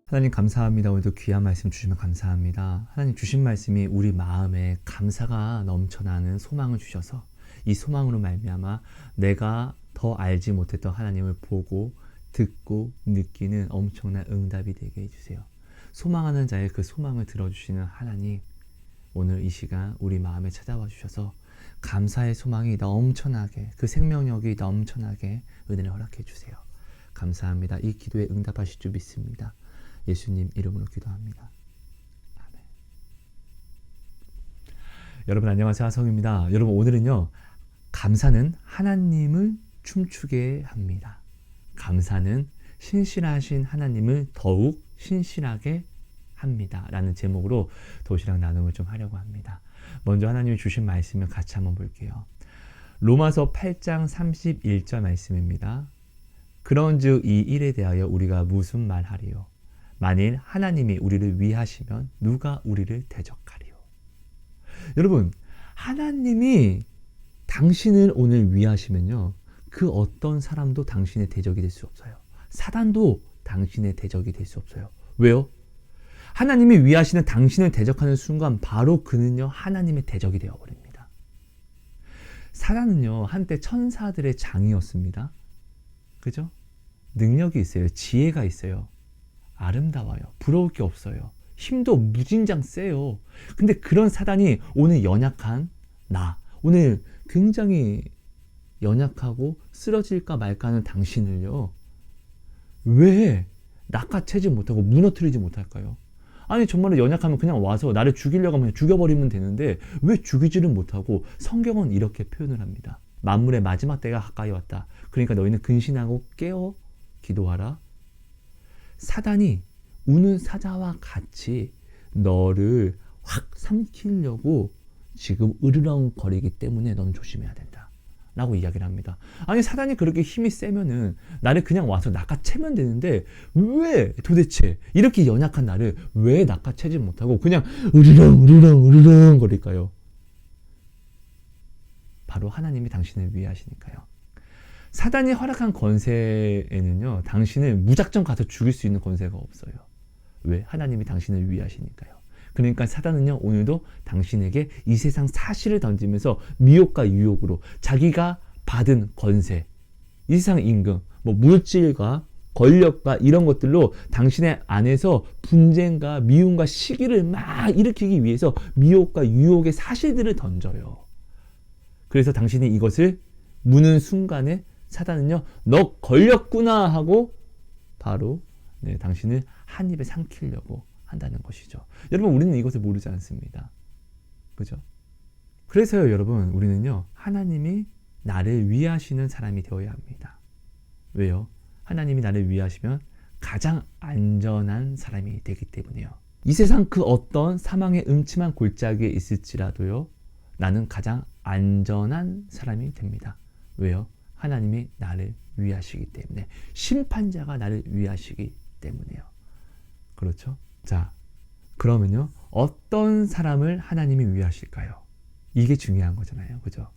하나님 감사합니다. 오늘도 귀한 말씀 주시면 감사합니다. 하나님 주신 말씀이 우리 마음에 감사가 넘쳐나는 소망을 주셔서 이 소망으로 말미암아 내가 더 알지 못했던 하나님을 보고 듣고 느끼는 엄청난 응답이 되게 해주세요. 소망하는 자의 그 소망을 들어주시는 하나님, 오늘 이 시간 우리 마음에 찾아와 주셔서 감사의 소망이 넘쳐나게, 그 생명력이 넘쳐나게 은혜를 허락해 주세요. 감사합니다. 이 기도에 응답하실 줄 믿습니다. 예수님 이름으로 기도합니다. 아멘. 여러분 안녕하세요. 하성입니다. 여러분 오늘은요, 감사는 하나님을 춤추게 합니다. 감사는 신실하신 하나님을 더욱 신실하게 합니다. 라는 제목으로 도시락 나눔을 좀 하려고 합니다. 먼저 하나님이 주신 말씀을 같이 한번 볼게요. 로마서 8장 31절 말씀입니다. 그런즉 이 일에 대하여 우리가 무슨 말하리요? 만일 하나님이 우리를 위하시면 누가 우리를 대적하리요? 여러분, 하나님이 당신을 오늘 위하시면요, 그 어떤 사람도 당신의 대적이 될 수 없어요. 사단도 당신의 대적이 될 수 없어요. 왜요? 하나님이 위하시는 당신을 대적하는 순간 바로 그는요, 하나님의 대적이 되어버립니다. 사단은요, 한때 천사들의 장이었습니다. 그죠? 능력이 있어요. 지혜가 있어요. 아름다워요. 부러울 게 없어요. 힘도 무진장 세요. 근데 그런 사단이 오늘 연약한 나, 오늘 굉장히 연약하고 쓰러질까 말까 하는 당신을요, 왜 낚아채지 못하고 무너뜨리지 못할까요? 아니 정말로 연약하면 그냥 와서 나를 죽이려고 하면 죽여버리면 되는데 왜 죽이지를 못하고 성경은 이렇게 표현을 합니다. 만물의 마지막 때가 가까이 왔다. 그러니까 너희는 근신하고 깨어 기도하라. 사단이 우는 사자와 같이 너를 확 삼키려고 지금 으르렁거리기 때문에 넌 조심해야 된다 라고 이야기를 합니다. 아니 사단이 그렇게 힘이 세면은 나를 그냥 와서 낚아채면 되는데 왜 도대체 이렇게 연약한 나를 왜 낚아채지 못하고 그냥 으르렁 거릴까요? 바로 하나님이 당신을 위하시니까요. 사단이 허락한 권세에는요, 당신을 무작정 가서 죽일 수 있는 권세가 없어요. 왜? 하나님이 당신을 위하시니까요. 그러니까 사단은요, 오늘도 당신에게 이 세상 사실을 던지면서 미혹과 유혹으로 자기가 받은 권세, 이 세상 임금, 물질과 권력과 이런 것들로 당신의 안에서 분쟁과 미움과 시기를 막 일으키기 위해서 미혹과 유혹의 사실들을 던져요. 그래서 당신이 이것을 무는 순간에 사단은요, 너 걸렸구나 하고 바로 당신을 한 입에 삼키려고 한다는 것이죠. 여러분, 우리는 이것을 모르지 않습니다. 그죠? 그래서요, 여러분, 우리는요, 하나님이 나를 위하시는 사람이 되어야 합니다. 왜요? 하나님이 나를 위하시면 가장 안전한 사람이 되기 때문이에요. 이 세상 그 어떤 사망의 음침한 골짜기에 있을지라도요, 나는 가장 안전한 사람이 됩니다. 왜요? 하나님이 나를 위하시기 때문에, 심판자가 나를 위하시기 때문에요. 그렇죠? 자, 그러면요, 어떤 사람을 하나님이 위하실까요? 이게 중요한 거잖아요. 그죠?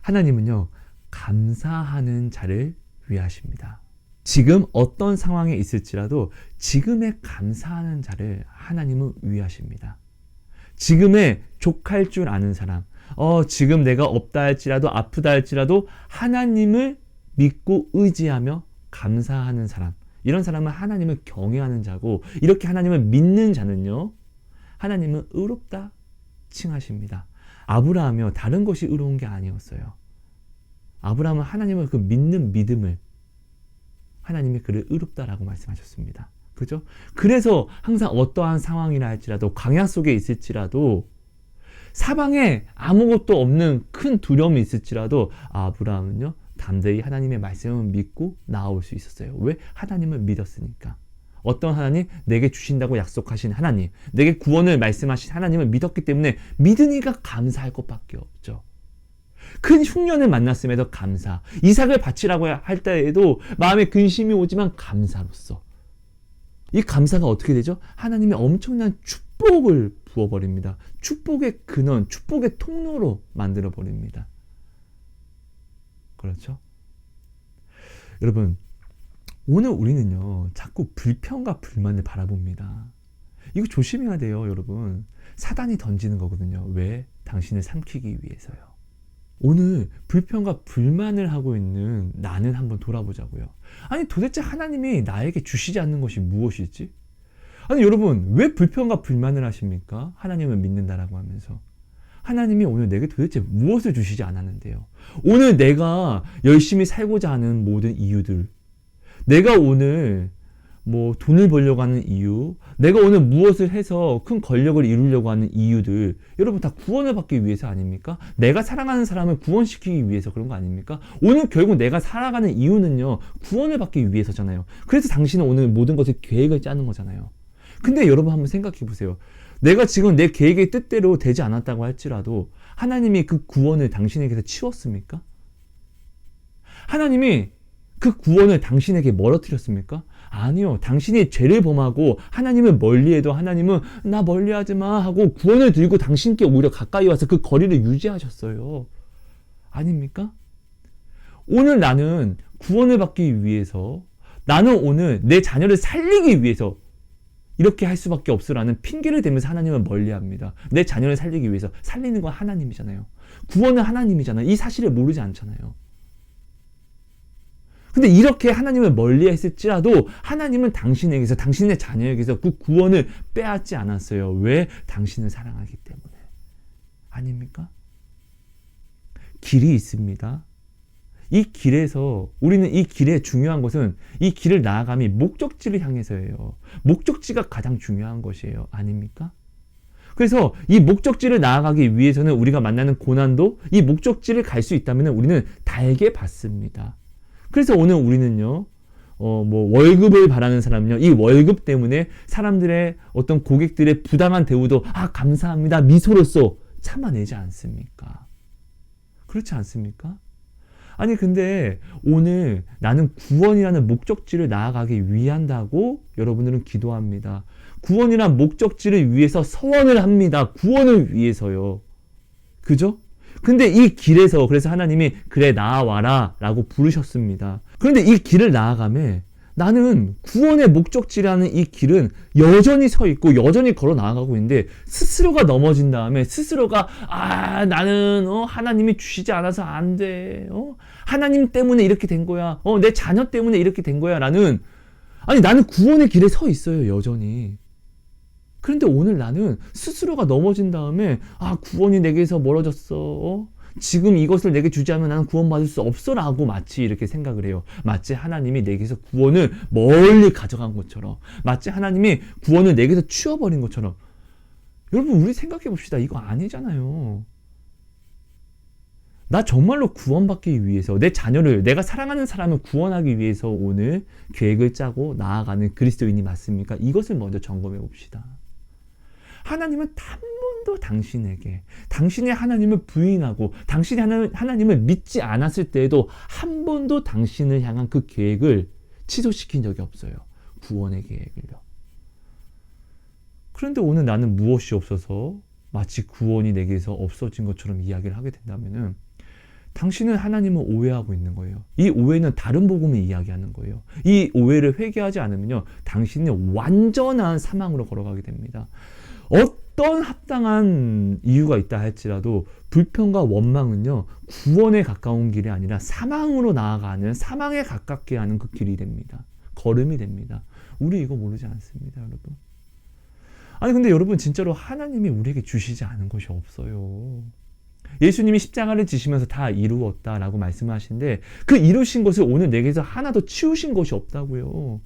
하나님은요, 감사하는 자를 위하십니다. 지금 어떤 상황에 있을지라도 지금에 감사하는 자를 하나님은 위하십니다. 지금에 족할 줄 아는 사람, 지금 내가 없다 할지라도 아프다 할지라도 하나님을 믿고 의지하며 감사하는 사람, 이런 사람은 하나님을 경외하는 자고, 이렇게 하나님을 믿는 자는요, 하나님은 의롭다 칭하십니다. 아브라함이요, 다른 것이 의로운 게 아니었어요. 아브라함은 하나님을 그 믿는 믿음을, 하나님이 그를 의롭다라고 말씀하셨습니다. 그죠? 그래서 항상 어떠한 상황이라 할지라도, 광야 속에 있을지라도, 사방에 아무것도 없는 큰 두려움이 있을지라도 아브라함은요, 담대히 하나님의 말씀을 믿고 나아올 수 있었어요. 왜? 하나님을 믿었으니까. 어떤 하나님? 내게 주신다고 약속하신 하나님, 내게 구원을 말씀하신 하나님을 믿었기 때문에 믿으니까 감사할 것밖에 없죠. 큰 흉년을 만났음에도 감사, 이삭을 바치라고 할 때에도 마음에 근심이 오지만 감사로써 이 감사가 어떻게 되죠? 하나님의 엄청난 축복을 부어버립니다. 축복의 근원, 축복의 통로로 만들어버립니다. 그렇죠? 여러분, 오늘 우리는요, 자꾸 불평과 불만을 바라봅니다. 이거 조심해야 돼요, 여러분. 사단이 던지는 거거든요. 왜? 당신을 삼키기 위해서요. 오늘 불평과 불만을 하고 있는 나는 한번 돌아보자고요. 아니, 도대체 하나님이 나에게 주시지 않는 것이 무엇이지? 아니, 여러분, 왜 불평과 불만을 하십니까? 하나님을 믿는다라고 하면서. 하나님이 오늘 내게 도대체 무엇을 주시지 않았는데요? 오늘 내가 열심히 살고자 하는 모든 이유들, 내가 오늘 뭐 돈을 벌려고 하는 이유, 내가 오늘 무엇을 해서 큰 권력을 이루려고 하는 이유들, 여러분 다 구원을 받기 위해서 아닙니까? 내가 사랑하는 사람을 구원시키기 위해서 그런 거 아닙니까? 오늘 결국 내가 살아가는 이유는요, 구원을 받기 위해서잖아요. 그래서 당신은 오늘 모든 것을 계획을 짜는 거잖아요. 근데 여러분 한번 생각해 보세요. 내가 지금 내 계획의 뜻대로 되지 않았다고 할지라도 하나님이 그 구원을 당신에게서 치웠습니까? 하나님이 그 구원을 당신에게 멀어뜨렸습니까? 아니요. 당신이 죄를 범하고 하나님을 멀리해도 하나님은 나 멀리하지 마 하고 구원을 들고 당신께 오히려 가까이 와서 그 거리를 유지하셨어요. 아닙니까? 오늘 나는 구원을 받기 위해서, 나는 오늘 내 자녀를 살리기 위해서 이렇게 할 수밖에 없으라는 핑계를 대면서 하나님을 멀리합니다. 내 자녀를 살리기 위해서. 살리는 건 하나님이잖아요. 구원은 하나님이잖아요. 이 사실을 모르지 않잖아요. 근데 이렇게 하나님을 멀리했을지라도 하나님은 당신에게서, 당신의 자녀에게서 그 구원을 빼앗지 않았어요. 왜? 당신을 사랑하기 때문에. 아닙니까? 길이 있습니다. 이 길에서, 우리는 이 길의 중요한 것은 이 길을 나아감이 목적지를 향해서예요. 목적지가 가장 중요한 것이에요. 아닙니까? 그래서 이 목적지를 나아가기 위해서는 우리가 만나는 고난도 이 목적지를 갈 수 있다면 우리는 달게 받습니다. 그래서 오늘 우리는요, 월급을 바라는 사람은요, 이 월급 때문에 사람들의 어떤 고객들의 부당한 대우도, 감사합니다. 미소로써 참아내지 않습니까? 그렇지 않습니까? 아니, 근데 오늘 나는 구원이라는 목적지를 나아가기 위한다고 여러분들은 기도합니다. 구원이란 목적지를 위해서 서원을 합니다. 구원을 위해서요. 그죠? 근데 이 길에서, 그래서 하나님이 그래 나아와라 라고 부르셨습니다. 그런데 이 길을 나아가면 나는 구원의 목적지라는 이 길은 여전히 서 있고 여전히 걸어 나아가고 있는데, 스스로가 넘어진 다음에 스스로가 나는 하나님이 주시지 않아서 안 돼. 하나님 때문에 이렇게 된 거야. 내 자녀 때문에 이렇게 된 거야. 나는 구원의 길에 서 있어요. 여전히. 그런데 오늘 나는 스스로가 넘어진 다음에 구원이 내게서 멀어졌어. 지금 이것을 내게 주지 않으면 나는 구원받을 수 없어 라고 마치 이렇게 생각을 해요. 마치 하나님이 내게서 구원을 멀리 가져간 것처럼, 마치 하나님이 구원을 내게서 치워버린 것처럼. 여러분, 우리 생각해 봅시다. 이거 아니잖아요. 나 정말로 구원받기 위해서, 내 자녀를, 내가 사랑하는 사람을 구원하기 위해서 오늘 계획을 짜고 나아가는 그리스도인이 맞습니까? 이것을 먼저 점검해 봅시다. 하나님은 한 번도 당신에게, 당신의 하나님을 부인하고 당신의 하나님을 믿지 않았을 때에도 한 번도 당신을 향한 그 계획을 취소시킨 적이 없어요. 구원의 계획을요. 그런데 오늘 나는 무엇이 없어서 마치 구원이 내게서 없어진 것처럼 이야기를 하게 된다면은, 당신은 하나님을 오해하고 있는 거예요. 이 오해는 다른 복음을 이야기하는 거예요. 이 오해를 회개하지 않으면요, 당신은 완전한 사망으로 걸어가게 됩니다. 어떤 합당한 이유가 있다 할지라도 불평과 원망은요, 구원에 가까운 길이 아니라 사망으로 나아가는, 사망에 가깝게 하는 그 길이 됩니다. 걸음이 됩니다. 우리 이거 모르지 않습니다, 여러분. 근데 여러분, 진짜로 하나님이 우리에게 주시지 않은 것이 없어요. 예수님이 십자가를 지시면서 다 이루었다라고 말씀하시는데, 그 이루신 것을 오늘 내게서 하나도 치우신 것이 없다고요.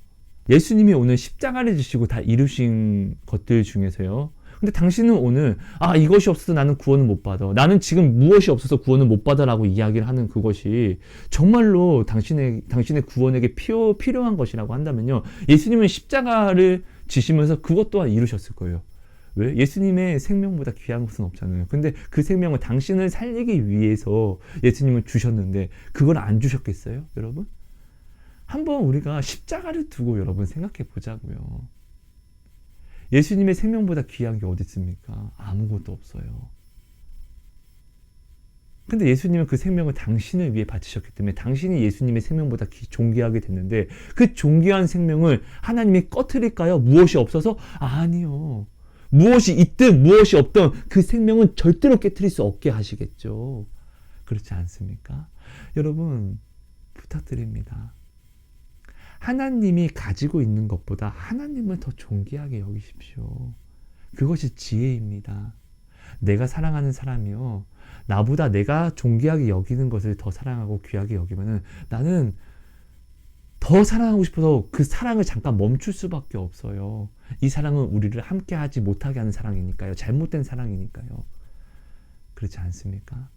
예수님이 오늘 십자가를 지시고 다 이루신 것들 중에서요, 근데 당신은 오늘 이것이 없어서 나는 구원을 못 받아. 나는 지금 무엇이 없어서 구원을 못 받아라고 이야기를 하는 그것이 정말로 당신의 구원에게 필요한 것이라고 한다면요. 예수님은 십자가를 지시면서 그것 또한 이루셨을 거예요. 왜? 예수님의 생명보다 귀한 것은 없잖아요. 근데 그 생명을 당신을 살리기 위해서 예수님은 주셨는데 그걸 안 주셨겠어요? 여러분? 한번 우리가 십자가를 두고 여러분 생각해 보자고요. 예수님의 생명보다 귀한 게 어디 있습니까? 아무것도 없어요. 근데 예수님은 그 생명을 당신을 위해 바치셨기 때문에 당신이 예수님의 생명보다 존귀하게 됐는데 그 존귀한 생명을 하나님이 꺼트릴까요? 무엇이 없어서? 아니요. 무엇이 있든 무엇이 없든 그 생명은 절대로 깨트릴 수 없게 하시겠죠. 그렇지 않습니까? 여러분 부탁드립니다. 하나님이 가지고 있는 것보다 하나님을 더 존귀하게 여기십시오. 그것이 지혜입니다. 내가 사랑하는 사람이요. 나보다 내가 존귀하게 여기는 것을 더 사랑하고 귀하게 여기면은 나는 더 사랑하고 싶어서 그 사랑을 잠깐 멈출 수밖에 없어요. 이 사랑은 우리를 함께 하지 못하게 하는 사랑이니까요. 잘못된 사랑이니까요. 그렇지 않습니까?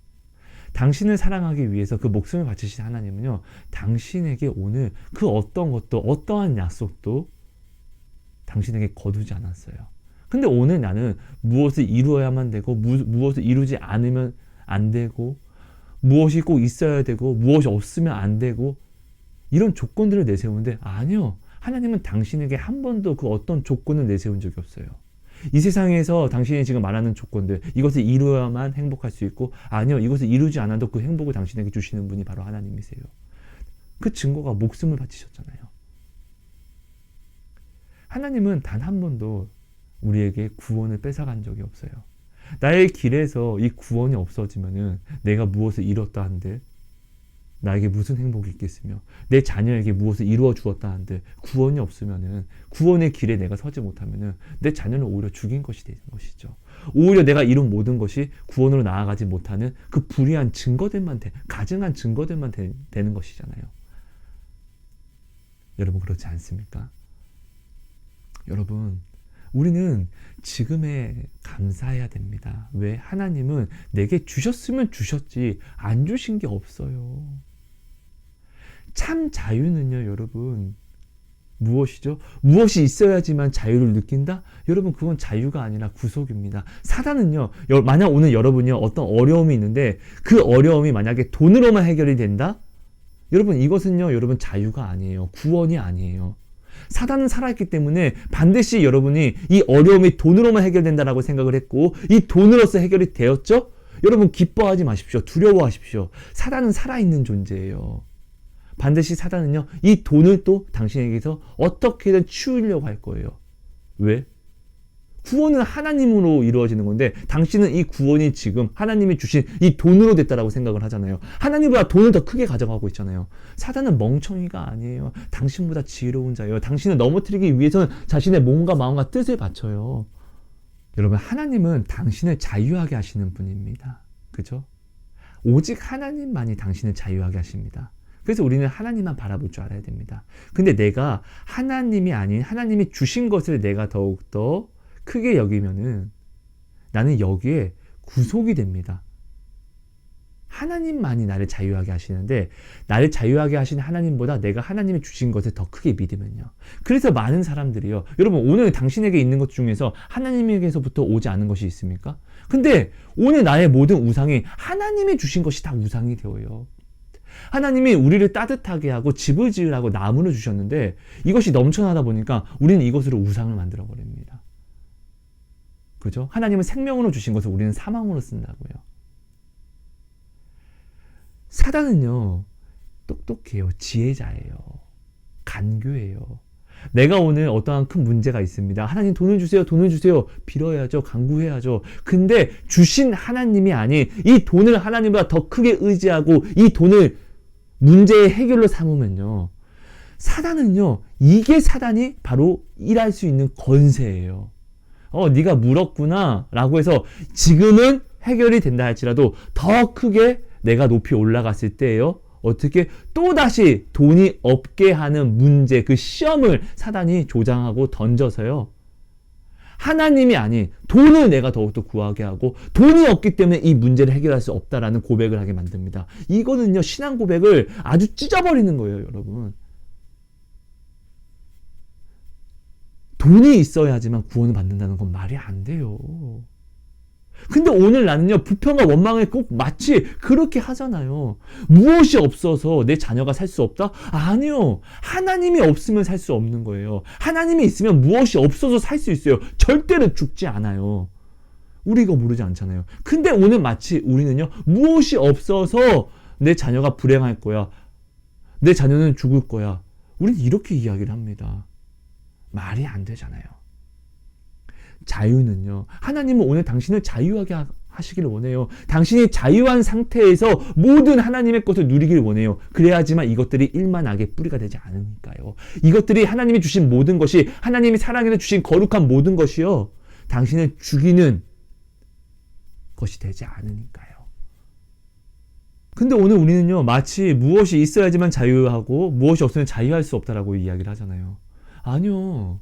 당신을 사랑하기 위해서 그 목숨을 바치신 하나님은요, 당신에게 오늘 그 어떤 것도, 어떠한 약속도 당신에게 거두지 않았어요. 근데 오늘 나는 무엇을 이루어야만 되고, 무엇을 이루지 않으면 안 되고, 무엇이 꼭 있어야 되고, 무엇이 없으면 안 되고, 이런 조건들을 내세우는데, 아니요. 하나님은 당신에게 한 번도 그 어떤 조건을 내세운 적이 없어요. 이 세상에서 당신이 지금 말하는 조건들, 이것을 이루어야만 행복할 수 있고, 아니요, 이것을 이루지 않아도 그 행복을 당신에게 주시는 분이 바로 하나님이세요. 그 증거가 목숨을 바치셨잖아요. 하나님은 단 한 번도 우리에게 구원을 뺏어간 적이 없어요. 나의 길에서 이 구원이 없어지면은 내가 무엇을 잃었다 한들 나에게 무슨 행복이 있겠으며, 내 자녀에게 무엇을 이루어 주었다 한들 구원이 없으면은, 구원의 길에 내가 서지 못하면은 내 자녀는 오히려 죽인 것이 되는 것이죠. 오히려 내가 이룬 모든 것이 구원으로 나아가지 못하는 그 불의한 증거들만 가증한 증거들만 되는 것이잖아요. 여러분 그렇지 않습니까? 여러분 우리는 지금에 감사해야 됩니다. 왜? 하나님은 내게 주셨으면 주셨지 안 주신 게 없어요. 참 자유는요, 여러분 무엇이죠? 무엇이 있어야지만 자유를 느낀다? 여러분 그건 자유가 아니라 구속입니다. 사단은요, 만약 오늘 여러분이 어떤 어려움이 있는데 그 어려움이 만약에 돈으로만 해결이 된다? 여러분 이것은요, 여러분 자유가 아니에요. 구원이 아니에요. 사단은 살아있기 때문에 반드시 여러분이 이 어려움이 돈으로만 해결된다라고 생각을 했고, 이 돈으로서 해결이 되었죠? 여러분 기뻐하지 마십시오. 두려워하십시오. 사단은 살아있는 존재예요. 반드시 사단은요, 이 돈을 또 당신에게서 어떻게든 치우려고 할 거예요. 왜? 구원은 하나님으로 이루어지는 건데 당신은 이 구원이 지금 하나님이 주신 이 돈으로 됐다라고 생각을 하잖아요. 하나님보다 돈을 더 크게 가져가고 있잖아요. 사단은 멍청이가 아니에요. 당신보다 지혜로운 자예요. 당신을 넘어뜨리기 위해서는 자신의 몸과 마음과 뜻을 바쳐요. 여러분 하나님은 당신을 자유하게 하시는 분입니다. 그죠? 오직 하나님만이 당신을 자유하게 하십니다. 그래서 우리는 하나님만 바라볼 줄 알아야 됩니다. 근데 내가 하나님이 아닌 하나님이 주신 것을 내가 더욱더 크게 여기면은 나는 여기에 구속이 됩니다. 하나님만이 나를 자유하게 하시는데 나를 자유하게 하시는 하나님보다 내가 하나님이 주신 것을 더 크게 믿으면요. 그래서 많은 사람들이요. 여러분 오늘 당신에게 있는 것 중에서 하나님에게서부터 오지 않은 것이 있습니까? 근데 오늘 나의 모든 우상이 하나님이 주신 것이 다 우상이 되어요. 하나님이 우리를 따뜻하게 하고 집을 지으라고 나무를 주셨는데 이것이 넘쳐나다 보니까 우리는 이것으로 우상을 만들어 버립니다. 그죠? 하나님은 생명으로 주신 것을 우리는 사망으로 쓴다고요. 사단은요, 똑똑해요. 지혜자예요. 간교해요. 내가 오늘 어떠한 큰 문제가 있습니다. 하나님 돈을 주세요. 돈을 주세요. 빌어야죠. 간구해야죠. 근데 주신 하나님이 아닌 이 돈을 하나님보다 더 크게 의지하고 이 돈을 문제의 해결로 삼으면요. 사단은요. 이게 사단이 바로 일할 수 있는 권세예요. 네가 물었구나 라고 해서 지금은 해결이 된다 할지라도 더 크게 내가 높이 올라갔을 때예요. 어떻게 또다시 돈이 없게 하는 문제, 그 시험을 사단이 조장하고 던져서요. 하나님이 아닌 돈을 내가 더욱더 구하게 하고 돈이 없기 때문에 이 문제를 해결할 수 없다라는 고백을 하게 만듭니다. 이거는요, 신앙 고백을 아주 찢어버리는 거예요, 여러분. 돈이 있어야지만 구원을 받는다는 건 말이 안 돼요. 근데 오늘 나는요, 불평과 원망에 꼭 마치 그렇게 하잖아요. 무엇이 없어서 내 자녀가 살 수 없다? 아니요. 하나님이 없으면 살 수 없는 거예요. 하나님이 있으면 무엇이 없어서 살 수 있어요. 절대로 죽지 않아요. 우리 이거 모르지 않잖아요. 근데 오늘 마치 우리는요, 무엇이 없어서 내 자녀가 불행할 거야. 내 자녀는 죽을 거야. 우리는 이렇게 이야기를 합니다. 말이 안 되잖아요. 자유는요, 하나님은 오늘 당신을 자유하게 하시기를 원해요. 당신이 자유한 상태에서 모든 하나님의 것을 누리기를 원해요. 그래야지만 이것들이 일만 악의 뿌리가 되지 않으니까요. 이것들이 하나님이 주신 모든 것이, 하나님이 사랑해서 주신 거룩한 모든 것이요, 당신을 죽이는 것이 되지 않으니까요. 근데 오늘 우리는요, 마치 무엇이 있어야지만 자유하고 무엇이 없으면 자유할 수 없다라고 이야기를 하잖아요. 아니요.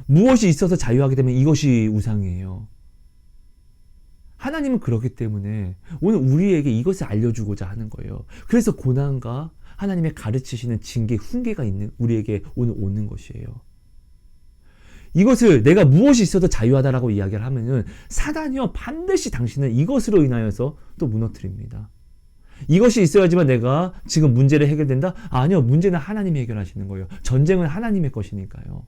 무엇이 있어서 자유하게 되면 이것이 우상이에요. 하나님은 그렇기 때문에 오늘 우리에게 이것을 알려주고자 하는 거예요. 그래서 고난과 하나님의 가르치시는 징계, 훈계가 있는 우리에게 오늘 오는 것이에요. 이것을 내가 무엇이 있어도 자유하다라고 이야기를 하면은 사단이요, 반드시 당신을 이것으로 인하여서 또 무너뜨립니다. 이것이 있어야지만 내가 지금 문제를 해결된다? 아니요. 문제는 하나님이 해결하시는 거예요. 전쟁은 하나님의 것이니까요.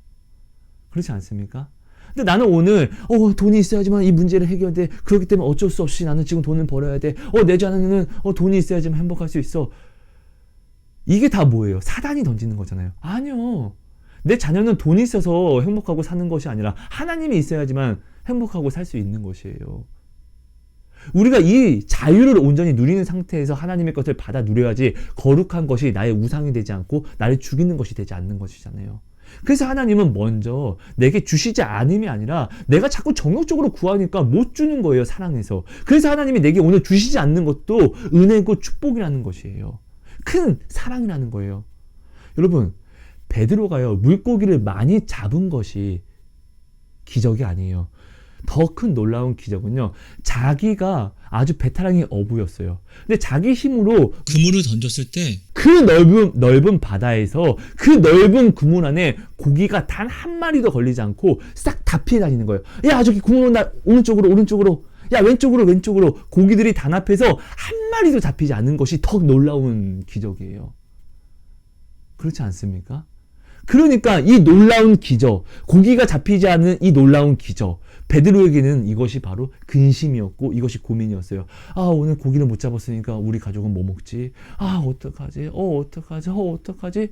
그렇지 않습니까? 근데 나는 오늘 돈이 있어야지만 이 문제를 해결돼. 그렇기 때문에 어쩔 수 없이 나는 지금 돈을 벌어야 돼. 내 자녀는 돈이 있어야지만 행복할 수 있어. 이게 다 뭐예요? 사단이 던지는 거잖아요. 아니요. 내 자녀는 돈이 있어서 행복하고 사는 것이 아니라 하나님이 있어야지만 행복하고 살 수 있는 것이에요. 우리가 이 자유를 온전히 누리는 상태에서 하나님의 것을 받아 누려야지 거룩한 것이 나의 우상이 되지 않고 나를 죽이는 것이 되지 않는 것이잖아요. 그래서 하나님은 먼저 내게 주시지 않음이 아니라 내가 자꾸 정욕적으로 구하니까 못 주는 거예요, 사랑해서. 그래서 하나님이 내게 오늘 주시지 않는 것도 은혜고 축복이라는 것이에요. 큰 사랑이라는 거예요. 여러분, 베드로가요, 물고기를 많이 잡은 것이 기적이 아니에요. 더 큰 놀라운 기적은요, 자기가 아주 배타랑이 어부였어요. 근데 자기 힘으로 그물을 던졌을 때 그 넓은 바다에서 그 넓은 그물 안에 고기가 단 한 마리도 걸리지 않고 싹 다 피해 다니는 거예요. 야, 저기 그물 온다. 오른쪽으로. 야, 왼쪽으로. 고기들이 단합해서 한 마리도 잡히지 않는 것이 더 놀라운 기적이에요. 그렇지 않습니까? 그러니까 이 놀라운 기적, 고기가 잡히지 않는 이 놀라운 기적, 베드로에게는 이것이 바로 근심이었고 이것이 고민이었어요. 오늘 고기를 못 잡았으니까 우리 가족은 뭐 먹지? 어떡하지?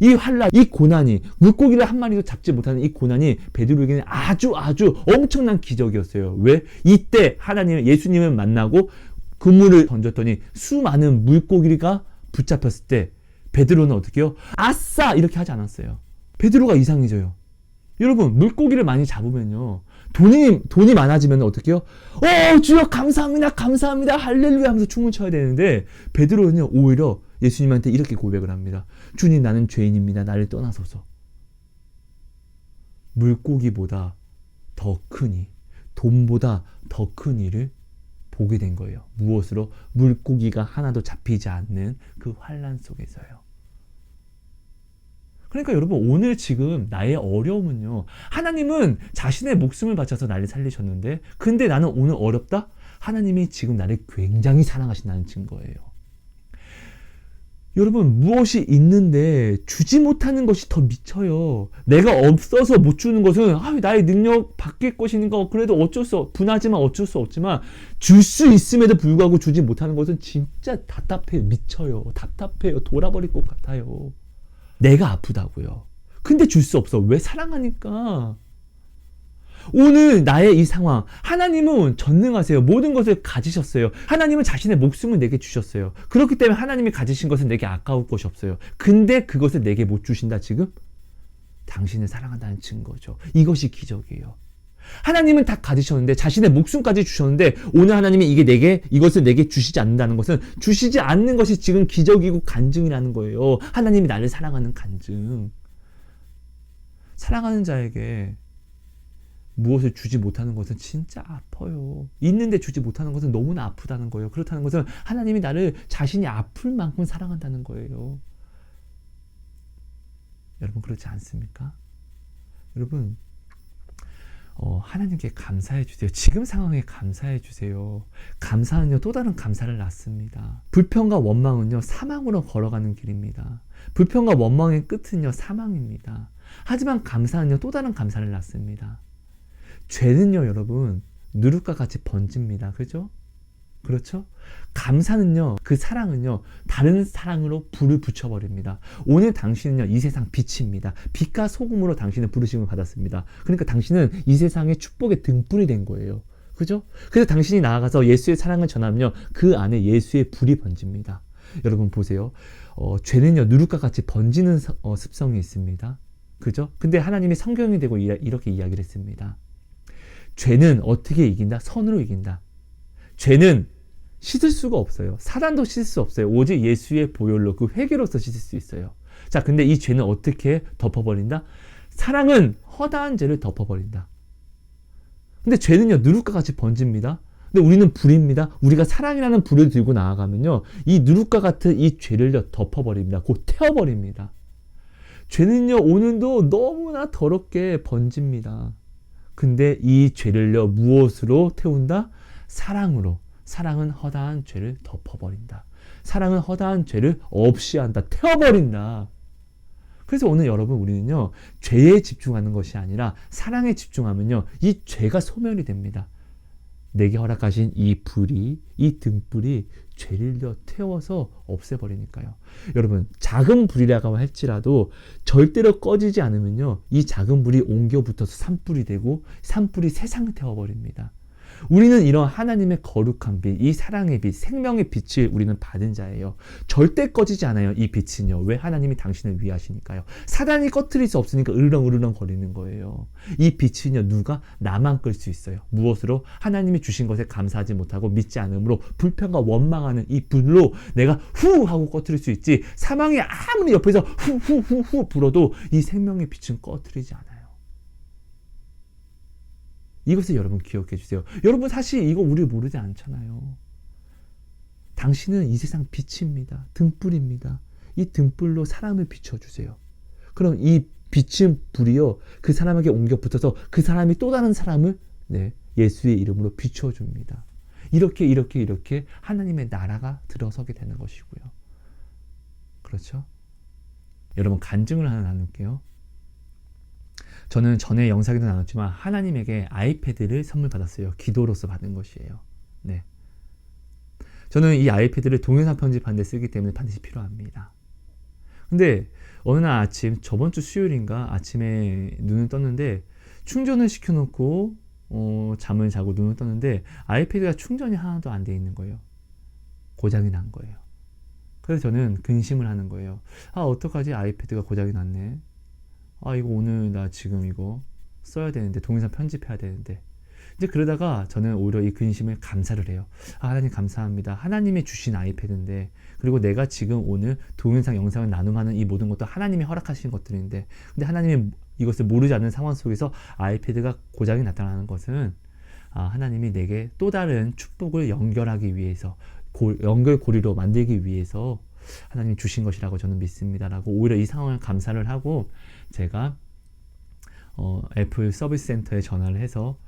이 환난, 이 고난이, 물고기를 한 마리도 잡지 못하는 이 고난이 베드로에게는 아주 엄청난 기적이었어요. 왜? 이때 예수님을 만나고 그물을 던졌더니 수많은 물고기가 붙잡혔을 때 베드로는 어떻게 해요? 아싸! 이렇게 하지 않았어요. 베드로가 이상해져요. 여러분, 물고기를 많이 잡으면요, 돈이 많아지면 어떻게 해요? 주여 감사합니다, 할렐루야 하면서 춤을 춰야 되는데, 베드로는요, 오히려 예수님한테 이렇게 고백을 합니다. 주님, 나는 죄인입니다. 나를 떠나소서. 물고기보다 더 크니, 돈보다 더 큰 일을 보게 된 거예요. 무엇으로? 물고기가 하나도 잡히지 않는 그 환난 속에서요. 그러니까 여러분, 오늘 지금 나의 어려움은요, 하나님은 자신의 목숨을 바쳐서 나를 살리셨는데, 근데 나는 오늘 어렵다? 하나님이 지금 나를 굉장히 사랑하신다는 증거예요. 여러분, 무엇이 있는데 주지 못하는 것이 더 미쳐요. 내가 없어서 못 주는 것은 나의 능력 밖의 것이니까 그래도 분하지만 어쩔 수 없지만, 줄 수 있음에도 불구하고 주지 못하는 것은 진짜 답답해요. 미쳐요. 답답해요. 돌아버릴 것 같아요. 내가 아프다고요. 근데 줄 수 없어. 왜? 사랑하니까. 오늘 나의 이 상황, 하나님은 전능하세요. 모든 것을 가지셨어요. 하나님은 자신의 목숨을 내게 주셨어요. 그렇기 때문에 하나님이 가지신 것은 내게 아까울 것이 없어요. 근데 그것을 내게 못 주신다 지금? 당신을 사랑한다는 증거죠. 이것이 기적이에요. 하나님은 다 가지셨는데, 자신의 목숨까지 주셨는데, 오늘 하나님이 이것을 내게 주시지 않는다는 것은, 주시지 않는 것이 지금 기적이고 간증이라는 거예요. 하나님이 나를 사랑하는 간증. 사랑하는 자에게 무엇을 주지 못하는 것은 진짜 아파요. 있는데 주지 못하는 것은 너무나 아프다는 거예요. 그렇다는 것은 하나님이 나를 자신이 아플 만큼 사랑한다는 거예요. 여러분 그렇지 않습니까? 여러분 하나님께 감사해 주세요. 지금 상황에 감사해 주세요. 감사는요 또 다른 감사를 낳습니다. 불평과 원망은요 사망으로 걸어가는 길입니다. 불평과 원망의 끝은요 사망입니다. 하지만 감사는요 또 다른 감사를 낳습니다. 죄는요 여러분 누룩과 같이 번집니다. 그죠? 그렇죠? 감사는요, 그 사랑은요, 다른 사랑으로 불을 붙여버립니다. 오늘 당신은요, 이 세상 빛입니다. 빛과 소금으로 당신은 부르심을 받았습니다. 그러니까 당신은 이 세상의 축복의 등불이 된 거예요. 그죠? 그래서 당신이 나아가서 예수의 사랑을 전하면요, 그 안에 예수의 불이 번집니다. 여러분 보세요. 죄는요, 누룩과 같이 번지는 습성이 있습니다. 그죠? 근데 하나님이 성경이 되고 이렇게 이야기를 했습니다. 죄는 어떻게 이긴다? 선으로 이긴다. 죄는 씻을 수가 없어요. 사단도 씻을 수 없어요. 오직 예수의 보혈로 그 회개로서 씻을 수 있어요. 자, 근데 이 죄는 어떻게 덮어버린다? 사랑은 허다한 죄를 덮어버린다. 근데 죄는요, 누룩과 같이 번집니다. 근데 우리는 불입니다. 우리가 사랑이라는 불을 들고 나아가면요, 이 누룩과 같은 이 죄를요, 덮어버립니다. 곧 태워버립니다. 죄는요, 오늘도 너무나 더럽게 번집니다. 근데 이 죄를요, 무엇으로 태운다? 사랑으로. 사랑은 허다한 죄를 덮어버린다. 사랑은 허다한 죄를 없이 한다. 태워버린다. 그래서 오늘 여러분 우리는요. 죄에 집중하는 것이 아니라 사랑에 집중하면요. 이 죄가 소멸이 됩니다. 내게 허락하신 이 불이, 이 등불이 죄를 태워서 없애버리니까요. 여러분 작은 불이라고 할지라도 절대로 꺼지지 않으면요. 이 작은 불이 옮겨 붙어서 산불이 되고 산불이 세상을 태워버립니다. 우리는 이런 하나님의 거룩한 빛, 이 사랑의 빛, 생명의 빛을 우리는 받은 자예요. 절대 꺼지지 않아요. 이 빛은요. 왜? 하나님이 당신을 위하시니까요. 사단이 꺼트릴 수 없으니까 으르렁으르렁 거리는 거예요. 이 빛은요. 누가? 나만 끌 수 있어요. 무엇으로? 하나님이 주신 것에 감사하지 못하고 믿지 않으므로 불평과 원망하는 이 불로 내가 후 하고 꺼트릴 수 있지. 사망이 아무리 옆에서 후 불어도 이 생명의 빛은 꺼트리지 않아요. 이것을 여러분 기억해 주세요. 여러분 사실 이거 우리 모르지 않잖아요. 당신은 이 세상 빛입니다. 등불입니다. 이 등불로 사람을 비춰주세요. 그럼 이 비친 불이요. 그 사람에게 옮겨 붙어서 그 사람이 또 다른 사람을 예수의 이름으로 비춰줍니다. 이렇게 하나님의 나라가 들어서게 되는 것이고요. 그렇죠? 여러분 간증을 하나 나눌게요. 저는 전에 영상에도 나눴지만 하나님에게 아이패드를 선물 받았어요. 기도로서 받은 것이에요. 네. 저는 이 아이패드를 동영상 편집하는 데 쓰기 때문에 반드시 필요합니다. 근데 어느 날 아침, 저번 주 수요일인가 아침에 눈을 떴는데 충전을 시켜놓고 잠을 자고 눈을 떴는데 아이패드가 충전이 하나도 안 돼 있는 거예요. 고장이 난 거예요. 그래서 저는 근심을 하는 거예요. 어떡하지? 아이패드가 고장이 났네. 이거 오늘 나 지금 이거 써야 되는데 동영상 편집해야 되는데 이제 그러다가 저는 오히려 이 근심을 감사를 해요. 하나님 감사합니다. 하나님이 주신 아이패드인데 그리고 내가 지금 오늘 동영상 영상을 나눔하는 이 모든 것도 하나님이 허락하신 것들인데 근데 하나님이 이것을 모르지 않는 상황 속에서 아이패드가 고장이 나타나는 것은 하나님이 내게 또 다른 축복을 연결하기 위해서 연결고리로 만들기 위해서 하나님이 주신 것이라고 저는 믿습니다라고 오히려 이 상황을 감사를 하고 제가 애플 서비스 센터에 전화를 해서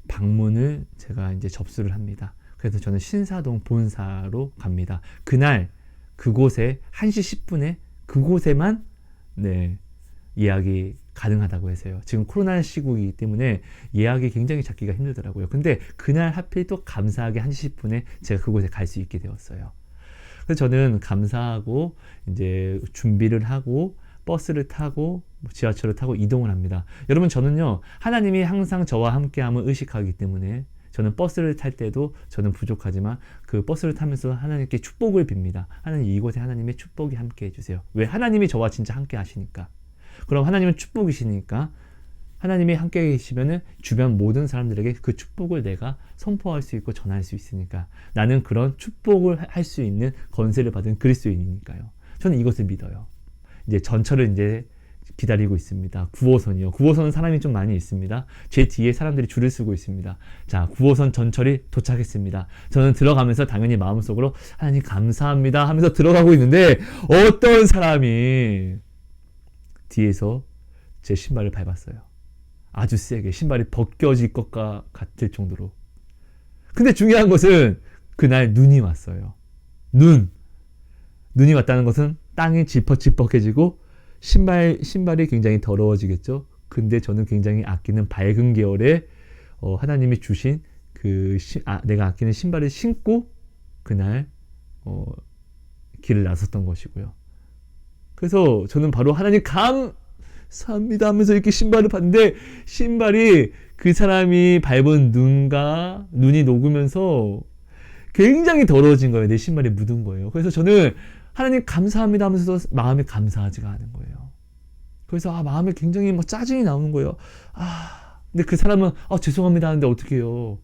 방문을 제가 이제 접수를 합니다. 그래서 저는 신사동 본사로 갑니다. 그날 그곳에 1시 10분에 그곳에만 예약이 가능하다고 해서요. 지금 코로나 시국이기 때문에 예약이 굉장히 잡기가 힘들더라고요. 근데 그날 하필 또 감사하게 1시 10분에 제가 그곳에 갈 수 있게 되었어요. 그래서 저는 감사하고 이제 준비를 하고 버스를 타고 지하철을 타고 이동을 합니다. 여러분 저는요 하나님이 항상 저와 함께함을 의식하기 때문에 저는 버스를 탈 때도 저는 부족하지만 그 버스를 타면서 하나님께 축복을 빕니다. 하나님 이곳에 하나님의 축복이 함께 해주세요. 왜? 하나님이 저와 진짜 함께 하시니까. 그럼 하나님은 축복이시니까 하나님이 함께 계시면은 주변 모든 사람들에게 그 축복을 내가 선포할 수 있고 전할 수 있으니까 나는 그런 축복을 할 수 있는 권세를 받은 그리스도인이니까요. 저는 이것을 믿어요. 이제 전철을 이제 기다리고 있습니다. 9호선이요. 9호선은 사람이 좀 많이 있습니다. 제 뒤에 사람들이 줄을 서고 있습니다. 자, 9호선 전철이 도착했습니다. 저는 들어가면서 당연히 마음속으로 하나님 감사합니다 하면서 들어가고 있는데 어떤 사람이 뒤에서 제 신발을 밟았어요. 아주 세게 신발이 벗겨질 것 같을 정도로. 근데 중요한 것은 그날 눈이 왔어요. 눈이 왔다는 것은 땅이 질퍽질퍽해지고 신발이 굉장히 더러워지겠죠. 근데 저는 굉장히 아끼는 밝은 계열의 하나님이 주신 내가 아끼는 신발을 신고 그날 길을 나섰던 것이고요. 그래서 저는 바로 하나님 감사합니다 하면서 이렇게 신발을 봤는데 신발이 그 사람이 밟은 눈이 녹으면서 굉장히 더러워진 거예요. 내 신발에 묻은 거예요. 그래서 저는 하나님 감사합니다 하면서도 마음이 감사하지가 않은 거예요. 그래서 마음에 굉장히 막 짜증이 나오는 거예요. 근데 그 사람은 죄송합니다 하는데 어떻게 해요?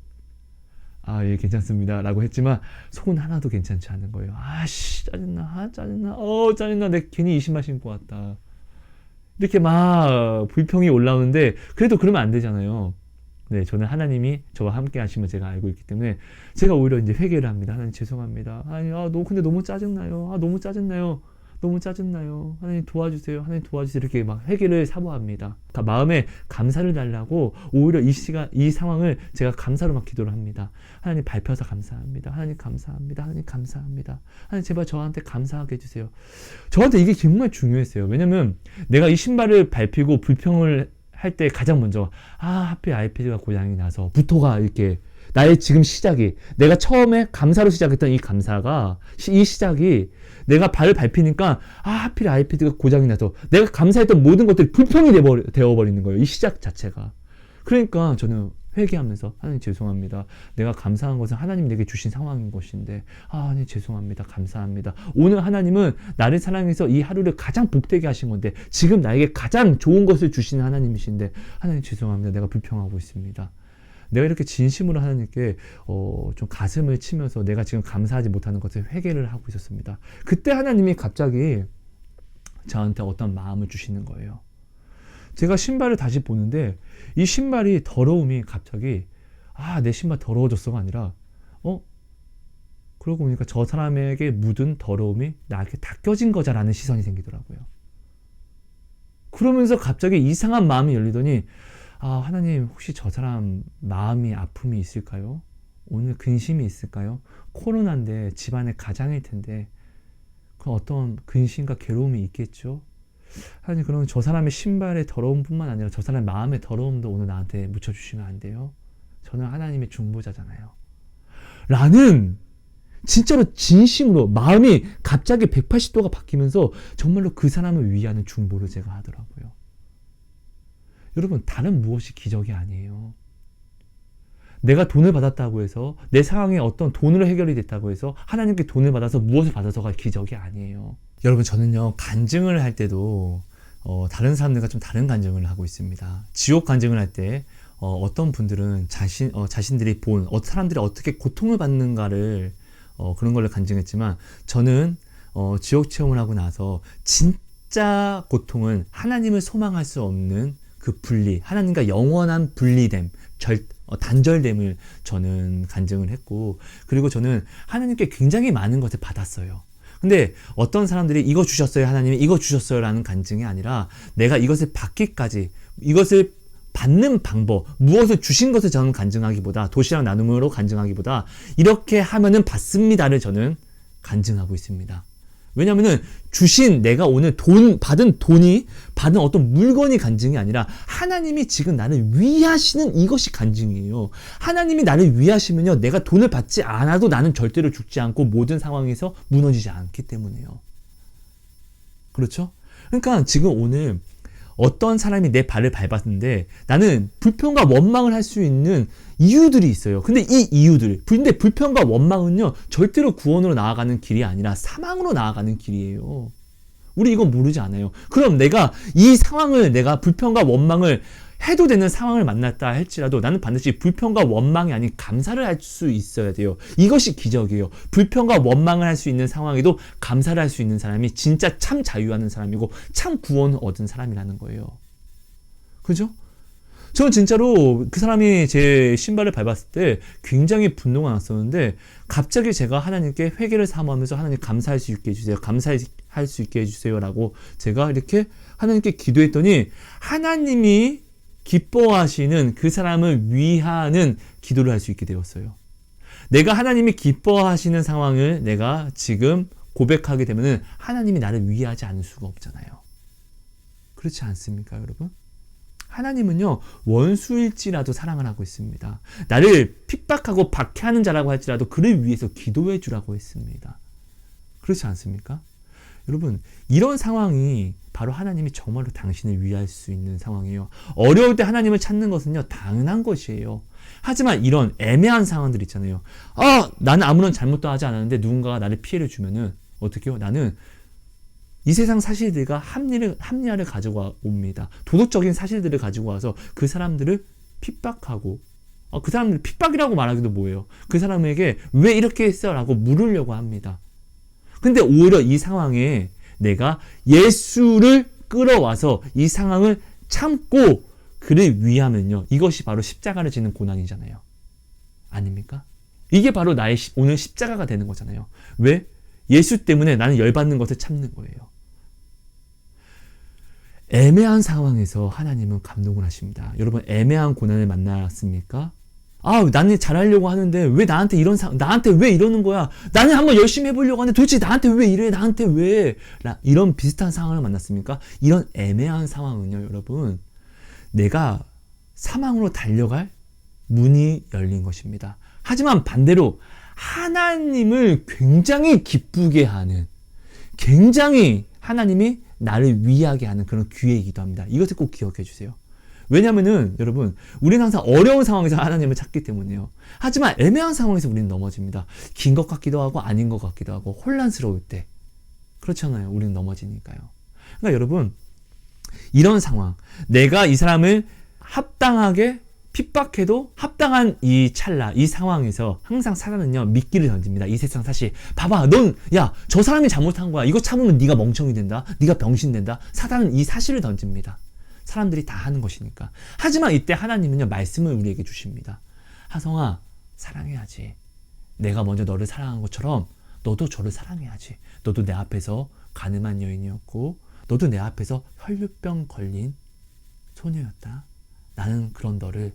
예, 괜찮습니다 라고 했지만 속은 하나도 괜찮지 않은 거예요. 짜증나. 짜증나. 내가 괜히 이 신발 신고 왔다. 이렇게 막 불평이 올라오는데 그래도 그러면 안 되잖아요. 네, 저는 하나님이 저와 함께 하시면 제가 알고 있기 때문에 제가 오히려 이제 회개를 합니다. 하나님 죄송합니다. 근데 너무 짜증나요. 너무 짜증나요. 하나님 도와주세요. 이렇게 막 회개를 사모합니다. 마음에 감사를 달라고 오히려 이 상황을 제가 감사로 막 기도를 합니다. 하나님 밟혀서 감사합니다. 하나님 감사합니다. 하나님 제발 저한테 감사하게 해주세요. 저한테 이게 정말 중요했어요. 왜냐면 내가 이 신발을 밟히고 불평을 할 때 가장 먼저 하필 아이패드가 고장이 나서 부터가 이렇게 나의 지금 시작이 내가 처음에 감사로 시작했던 이 감사가 이 시작이 내가 발을 밟히니까 하필 아이패드가 고장이 나서 내가 감사했던 모든 것들이 불평이 되어버리는 거예요. 이 시작 자체가. 그러니까 저는 회개하면서 하나님 죄송합니다. 내가 감사한 것은 하나님 내게 주신 상황인 것인데 하나님 죄송합니다. 감사합니다. 오늘 하나님은 나를 사랑해서 이 하루를 가장 복되게 하신 건데 지금 나에게 가장 좋은 것을 주시는 하나님이신데 하나님 죄송합니다. 내가 불평하고 있습니다. 내가 이렇게 진심으로 하나님께 좀 가슴을 치면서 내가 지금 감사하지 못하는 것을 회개를 하고 있었습니다. 그때 하나님이 갑자기 저한테 어떤 마음을 주시는 거예요. 제가 신발을 다시 보는데 이 신발이 더러움이 갑자기 내 신발 더러워졌어가 아니라 그러고 보니까 저 사람에게 묻은 더러움이 나에게 닦여진 거자라는 시선이 생기더라고요. 그러면서 갑자기 이상한 마음이 열리더니 하나님 혹시 저 사람 마음이 아픔이 있을까요? 오늘 근심이 있을까요? 코로나인데 집안에 가장일 텐데 그 어떤 근심과 괴로움이 있겠죠? 하나님 그러면 저 사람의 신발의 더러움뿐만 아니라 저 사람의 마음의 더러움도 오늘 나한테 묻혀주시면 안 돼요? 저는 하나님의 중보자잖아요. 라는 진짜로 진심으로 마음이 갑자기 180도가 바뀌면서 정말로 그 사람을 위하는 중보를 제가 하더라고요. 여러분 다른 무엇이 기적이 아니에요. 내가 돈을 받았다고 해서 내 상황에 어떤 돈으로 해결이 됐다고 해서 하나님께 돈을 받아서 무엇을 받아서가 기적이 아니에요. 여러분 저는요 간증을 할 때도 다른 사람들과 좀 다른 간증을 하고 있습니다. 지옥 간증을 할 때 어떤 분들은 자신들이 본 사람들이 어떻게 고통을 받는가를 그런 걸 간증했지만 저는 지옥 체험을 하고 나서 진짜 고통은 하나님을 소망할 수 없는 그 분리, 하나님과 영원한 분리됨, 단절됨을 저는 간증을 했고 그리고 저는 하나님께 굉장히 많은 것을 받았어요. 근데 어떤 사람들이 이거 주셨어요 하나님이 이거 주셨어요 라는 간증이 아니라 내가 이것을 받기까지 이것을 받는 방법 무엇을 주신 것을 저는 간증하기보다 도시락 나눔으로 간증하기보다 이렇게 하면은 받습니다를 저는 간증하고 있습니다. 왜냐면은 내가 오늘 받은 돈이 받은 어떤 물건이 간증이 아니라 하나님이 지금 나를 위하시는 이것이 간증이에요. 하나님이 나를 위하시면요 내가 돈을 받지 않아도 나는 절대로 죽지 않고 모든 상황에서 무너지지 않기 때문이에요. 그렇죠? 그러니까 지금 오늘 어떤 사람이 내 발을 밟았는데 나는 불평과 원망을 할 수 있는 이유들이 있어요. 근데 근데 불평과 원망은요 절대로 구원으로 나아가는 길이 아니라 사망으로 나아가는 길이에요. 우리 이거 모르지 않아요. 그럼 내가 이 상황을 내가 불평과 원망을 해도 되는 상황을 만났다 할지라도 나는 반드시 불평과 원망이 아닌 감사를 할 수 있어야 돼요. 이것이 기적이에요. 불평과 원망을 할 수 있는 상황에도 감사를 할 수 있는 사람이 진짜 참 자유하는 사람이고 참 구원을 얻은 사람이라는 거예요. 그죠? 저는 진짜로 그 사람이 제 신발을 밟았을 때 굉장히 분노가 났었는데 갑자기 제가 하나님께 회개를 사모하면서 하나님 감사할 수 있게 해주세요. 감사할 수 있게 해주세요. 라고 제가 이렇게 하나님께 기도했더니 하나님이 기뻐하시는 그 사람을 위하는 기도를 할 수 있게 되었어요. 내가 하나님이 기뻐하시는 상황을 내가 지금 고백하게 되면은 하나님이 나를 위하지 않을 수가 없잖아요. 그렇지 않습니까, 여러분? 하나님은요, 원수일지라도 사랑을 하고 있습니다. 나를 핍박하고 박해하는 자라고 할지라도 그를 위해서 기도해 주라고 했습니다. 그렇지 않습니까? 여러분, 이런 상황이 바로 하나님이 정말로 당신을 위할 수 있는 상황이에요. 어려울 때 하나님을 찾는 것은요, 당연한 것이에요. 하지만 이런 애매한 상황들 있잖아요. 나는 아무런 잘못도 하지 않았는데 누군가가 나를 피해를 주면은 어떻게 해요? 나는 이 세상 사실들과 합리화를 가지고 옵니다. 도덕적인 사실들을 가지고 와서 그 사람들을 핍박하고 그 사람들 핍박이라고 말하기도 뭐예요. 그 사람에게 왜 이렇게 했어? 라고 물으려고 합니다. 근데 오히려 이 상황에 내가 예수를 끌어와서 이 상황을 참고 그를 위하면요. 이것이 바로 십자가를 지는 고난이잖아요. 아닙니까? 이게 바로 나의 오늘 십자가가 되는 거잖아요. 왜? 예수 때문에 나는 열받는 것을 참는 거예요. 애매한 상황에서 하나님은 감동을 하십니다. 여러분, 애매한 고난을 만났습니까? 나는 잘하려고 하는데 왜 나한테 나한테 왜 이러는 거야? 나는 한번 열심히 해보려고 하는데 도대체 나한테 왜 이래? 나한테 왜? 이런 비슷한 상황을 만났습니까? 이런 애매한 상황은요, 여러분, 내가 사망으로 달려갈 문이 열린 것입니다. 하지만 반대로 하나님을 굉장히 기쁘게 하는, 굉장히 하나님이 나를 위하게 하는 그런 기회이기도 합니다. 이것을 꼭 기억해 주세요. 왜냐면은 여러분, 우리는 항상 어려운 상황에서 하나님을 찾기 때문에요. 하지만 애매한 상황에서 우리는 넘어집니다. 긴 것 같기도 하고 아닌 것 같기도 하고 혼란스러울 때. 그렇잖아요. 우리는 넘어지니까요. 그러니까 여러분, 이런 상황, 내가 이 사람을 합당하게 핍박해도 합당한 이 찰나, 이 상황에서 항상 사단은요, 미끼를 던집니다. 이 세상 사실. 봐봐, 저 사람이 잘못한 거야. 이거 참으면 네가 멍청이 된다. 네가 병신 된다. 사단은 이 사실을 던집니다. 사람들이 다 하는 것이니까. 하지만 이때 하나님은요, 말씀을 우리에게 주십니다. 하성아, 사랑해야지. 내가 먼저 너를 사랑한 것처럼 너도 저를 사랑해야지. 너도 내 앞에서 가늠한 여인이었고 너도 내 앞에서 혈류병 걸린 소녀였다. 나는 그런 너를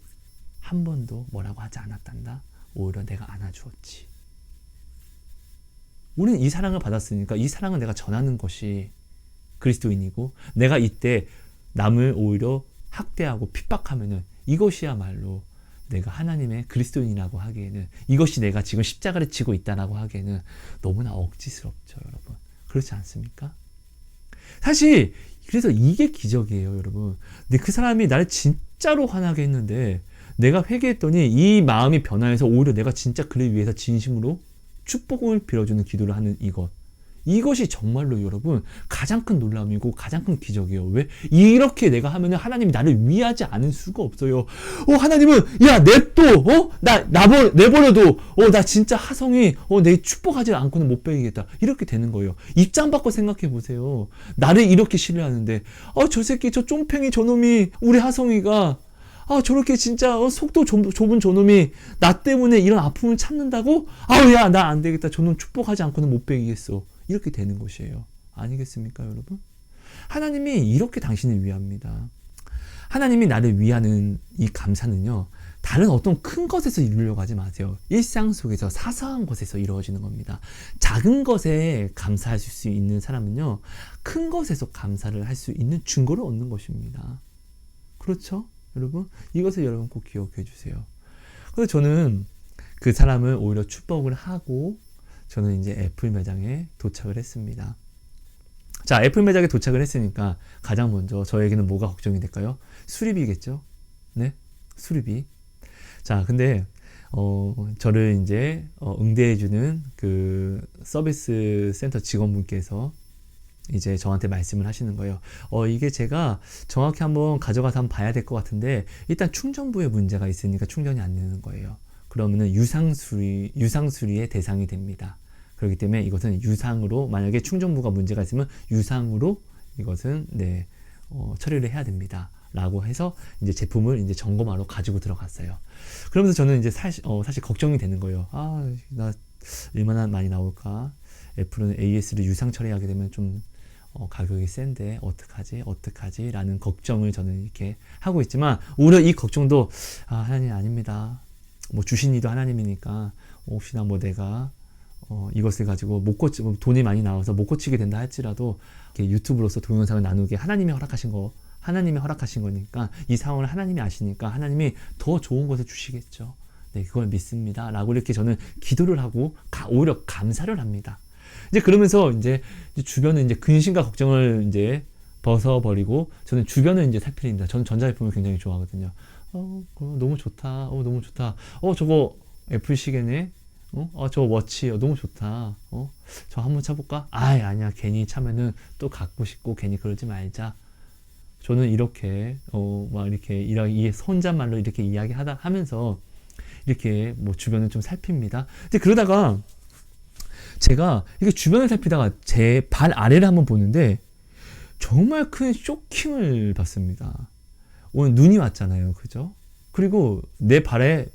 한 번도 뭐라고 하지 않았단다. 오히려 내가 안아주었지. 우리는 이 사랑을 받았으니까 이 사랑을 내가 전하는 것이 그리스도인이고, 내가 이때 남을 오히려 학대하고 핍박하면은 이것이야말로 내가 하나님의 그리스도인이라고 하기에는, 이것이 내가 지금 십자가를 지고 있다라고 하기에는 너무나 억지스럽죠, 여러분. 그렇지 않습니까? 사실 그래서 이게 기적이에요, 여러분. 근데 그 사람이 나를 진짜로 화나게 했는데 내가 회개했더니 이 마음이 변화해서 오히려 내가 진짜 그를 위해서 진심으로 축복을 빌어주는 기도를 하는 이것이 정말로 여러분 가장 큰 놀라움이고 가장 큰 기적이에요. 왜? 이렇게 내가 하면은 하나님이 나를 위하지 않을 수가 없어요. 하나님은 냅둬. 내버려둬. 나 진짜 하성이 내 축복하지 않고는 못 배우겠다. 이렇게 되는 거예요. 입장 바꿔 생각해 보세요. 나를 이렇게 신뢰하는데 저 새끼, 저 쫌팽이 저놈이, 우리 하성이가 저렇게 진짜 속도 좁은 저놈이 나 때문에 이런 아픔을 참는다고? 나 안 되겠다. 저놈 축복하지 않고는 못 배우겠어. 이렇게 되는 것이에요. 아니겠습니까, 여러분? 하나님이 이렇게 당신을 위합니다. 하나님이 나를 위하는 이 감사는요, 다른 어떤 큰 것에서 이루려고 하지 마세요. 일상 속에서 사소한 것에서 이루어지는 겁니다. 작은 것에 감사할 수 있는 사람은요, 큰 것에서 감사를 할 수 있는 증거를 얻는 것입니다. 그렇죠? 여러분? 이것을 여러분 꼭 기억해 주세요. 그래서 저는 그 사람을 오히려 축복을 하고 저는 이제 애플 매장에 도착을 했습니다. 자, 애플 매장에 도착을 했으니까 가장 먼저 저에게는 뭐가 걱정이 될까요? 수리비겠죠? 네? 수리비. 자, 근데 저를 이제 응대해주는 그 서비스 센터 직원분께서 이제 저한테 말씀을 하시는 거예요. 이게 제가 정확히 한번 가져가서 한번 봐야 될 것 같은데 일단 충전부에 문제가 있으니까 충전이 안 되는 거예요. 그러면은 유상수리의 대상이 됩니다. 그렇기 때문에 이것은 유상으로, 만약에 충전부가 문제가 있으면 유상으로 이것은 처리를 해야 됩니다. 라고 해서 이제 제품을 이제 점검하러 가지고 들어갔어요. 그러면서 저는 이제 사실 걱정이 되는 거예요. 나 얼마나 많이 나올까? 애플은 AS를 유상 처리하게 되면 좀 가격이 센데 어떡하지? 라는 걱정을 저는 이렇게 하고 있지만, 오히려 이 걱정도 하나님 아닙니다. 뭐 주신 이도 하나님이니까 혹시나 뭐 내가 이것을 가지고 돈이 많이 나와서 못 고치게 된다 할지라도 이렇게 유튜브로서 동영상을 나누게 하나님이 허락하신 거니까, 이 상황을 하나님이 아시니까 하나님이 더 좋은 것을 주시겠죠. 네, 그걸 믿습니다. 라고 이렇게 저는 기도를 하고 오히려 감사를 합니다. 이제 그러면서 이제 주변은 이제 근심과 걱정을 이제 벗어버리고 저는 주변을 이제 살펴봅니다. 저는 전자제품을 굉장히 좋아하거든요. 너무 좋다. 너무 좋다. 저거 애플 시계네. 저 워치 너무 좋다. 저 한번 차볼까? 아니야. 괜히 차면은 또 갖고 싶고 괜히 그러지 말자. 저는 이렇게 막 이렇게 혼잣말로 이렇게 하면서 이렇게 뭐 주변을 좀 살핍니다. 근데 그러다가 제가 이렇게 주변을 살피다가 제 발 아래를 한번 보는데 정말 큰 쇼킹을 받습니다. 오늘 눈이 왔잖아요. 그죠? 그리고 내 발에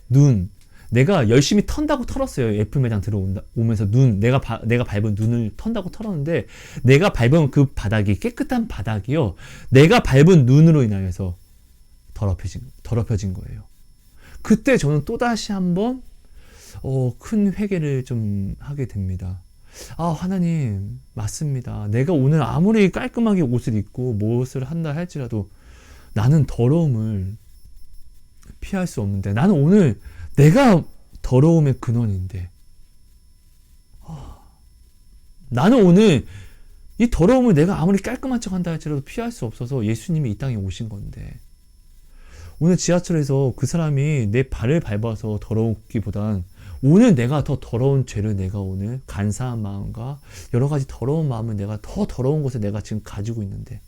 내가 열심히 턴다고 털었어요. 애플 매장 들어오면서 내가 밟은 눈을 턴다고 털었는데, 내가 밟은 그 바닥이 깨끗한 바닥이요. 내가 밟은 눈으로 인하여서 더럽혀진 거예요. 그때 저는 또다시 한번 큰 회개를 좀 하게 됩니다. 하나님, 맞습니다. 내가 오늘 아무리 깔끔하게 옷을 입고 무엇을 한다 할지라도 나는 더러움을 피할 수 없는데, 나는 오늘 내가 더러움의 근원인데, 나는 오늘 이 더러움을 내가 아무리 깔끔한 척 한다 할지라도 피할 수 없어서 예수님이 이 땅에 오신 건데, 오늘 지하철에서 그 사람이 내 발을 밟아서 더러웠기보단 오늘 내가 더 더러운 죄를 내가 오늘 간사한 마음과 여러 가지 더러운 마음을 내가 더 더러운 것을 내가 지금 가지고 있는데,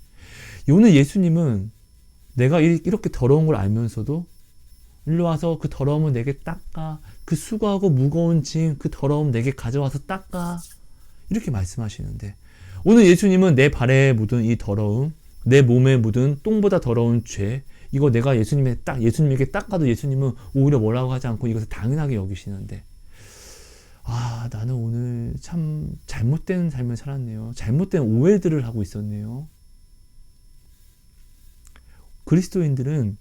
오늘 예수님은 내가 이렇게 더러운 걸 알면서도 일로 와서 그 더러움을 내게 닦아, 그 수고하고 무거운 짐, 그 더러움 내게 가져와서 닦아, 이렇게 말씀하시는데, 오늘 예수님은 내 발에 묻은 이 더러움, 내 몸에 묻은 똥보다 더러운 죄, 이거 내가 예수님에게 닦아도 예수님은 오히려 뭐라고 하지 않고 이것을 당연하게 여기시는데, 나는 오늘 참 잘못된 삶을 살았네요. 잘못된 오해들을 하고 있었네요. 그리스도인들은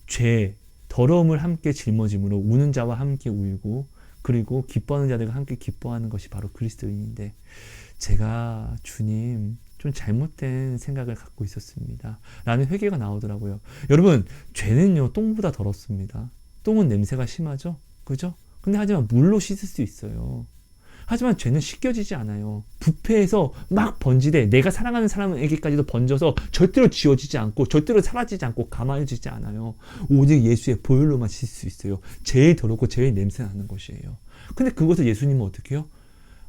죄, 더러움을 함께 짊어짐으로 우는 자와 함께 울고, 그리고 기뻐하는 자들과 함께 기뻐하는 것이 바로 그리스도인인데, 제가 주님 좀 잘못된 생각을 갖고 있었습니다. 라는 회개가 나오더라고요. 여러분, 죄는요, 똥보다 더럽습니다. 똥은 냄새가 심하죠? 그죠? 근데 하지만 물로 씻을 수 있어요. 하지만 죄는 씻겨지지 않아요. 부패해서 막 번지되 내가 사랑하는 사람에게까지도 번져서 절대로 지워지지 않고 절대로 사라지지 않고 가만히지지 않아요. 오직 예수의 보혈로만 씻을 수 있어요. 제일 더럽고 제일 냄새나는 것이에요. 근데 그것을 예수님은 어떻게 해요?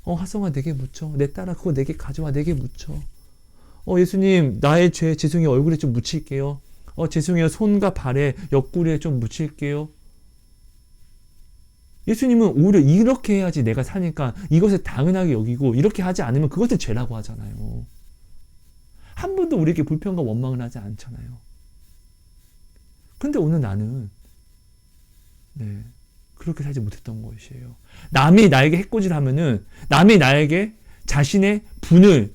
하성아 내게 묻혀. 내 딸아 그거 내게 가져와. 내게 묻혀. 예수님 나의 죄 죄송해요. 얼굴에 좀 묻힐게요. 죄송해요. 손과 발에 옆구리에 좀 묻힐게요. 예수님은 오히려 이렇게 해야지 내가 사니까 이것을 당연하게 여기고, 이렇게 하지 않으면 그것을 죄라고 하잖아요. 한 번도 우리에게 불평과 원망을 하지 않잖아요. 근데 오늘 나는 그렇게 살지 못했던 것이에요. 남이 나에게 해코지하면은, 남이 나에게 자신의 분을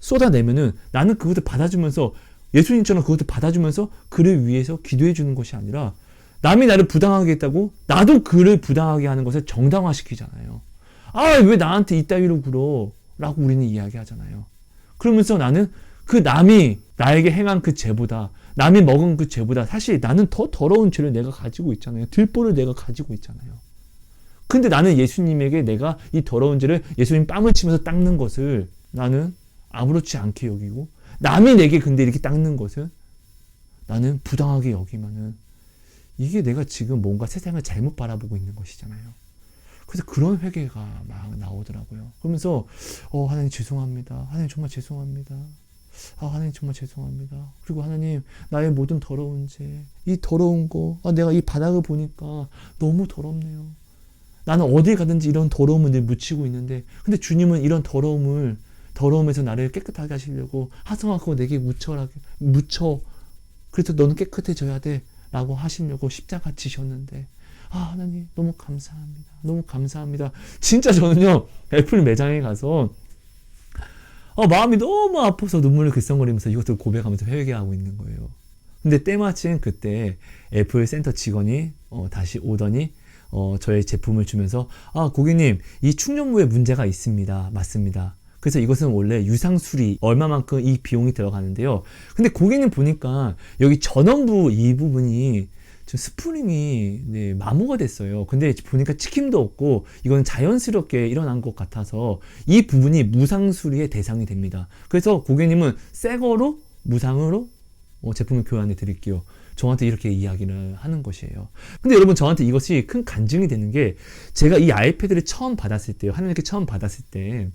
쏟아내면은 나는 그것을 받아주면서, 예수님처럼 그것을 받아주면서 그를 위해서 기도해 주는 것이 아니라, 남이 나를 부당하게 했다고 나도 그를 부당하게 하는 것을 정당화시키잖아요. 왜 나한테 이따위로 굴어? 라고 우리는 이야기하잖아요. 그러면서 나는 그 남이 나에게 행한 그 죄보다, 남이 먹은 그 죄보다 사실 나는 더 더러운 죄를 내가 가지고 있잖아요. 들보를 내가 가지고 있잖아요. 근데 나는 예수님에게 내가 이 더러운 죄를 예수님 뺨을 치면서 닦는 것을 나는 아무렇지 않게 여기고, 남이 내게 근데 이렇게 닦는 것을 나는 부당하게 여기면은, 이게 내가 지금 뭔가 세상을 잘못 바라보고 있는 것이잖아요. 그래서 그런 회개가 막 나오더라고요. 그러면서 하나님 죄송합니다. 하나님 정말 죄송합니다. 하나님 정말 죄송합니다. 그리고 하나님 나의 모든 더러운 죄, 이 더러운 거, 내가 이 바닥을 보니까 너무 더럽네요. 나는 어딜 가든지 이런 더러움을 늘 묻히고 있는데, 근데 주님은 이런 더러움에서 나를 깨끗하게 하시려고 하성하고 내게 묻혀. 그래서 너는 깨끗해져야 돼 라고 하시려고 십자가 지셨는데, 하나님 너무 감사합니다. 너무 감사합니다. 진짜 저는요, 애플 매장에 가서 마음이 너무 아파서 눈물을 글썽거리면서 이것도 고백하면서 회개하고 있는 거예요. 근데 때마침 그때 애플 센터 직원이 다시 오더니 저의 제품을 주면서 고객님, 이 충전부에 문제가 있습니다. 맞습니다. 그래서 이것은 원래 유상수리 얼마만큼 이 비용이 들어가는데요. 근데 고객님 보니까 여기 전원부 이 부분이 좀 스프링이 마모가 됐어요. 근데 보니까 찍힘도 없고 이건 자연스럽게 일어난 것 같아서 이 부분이 무상수리의 대상이 됩니다. 그래서 고객님은 새 거로 무상으로 제품을 교환해 드릴게요. 저한테 이렇게 이야기를 하는 것이에요. 근데 여러분, 저한테 이것이 큰 간증이 되는 게, 제가 이 아이패드를 처음 받았을 때요. 하나님께 처음 받았을 때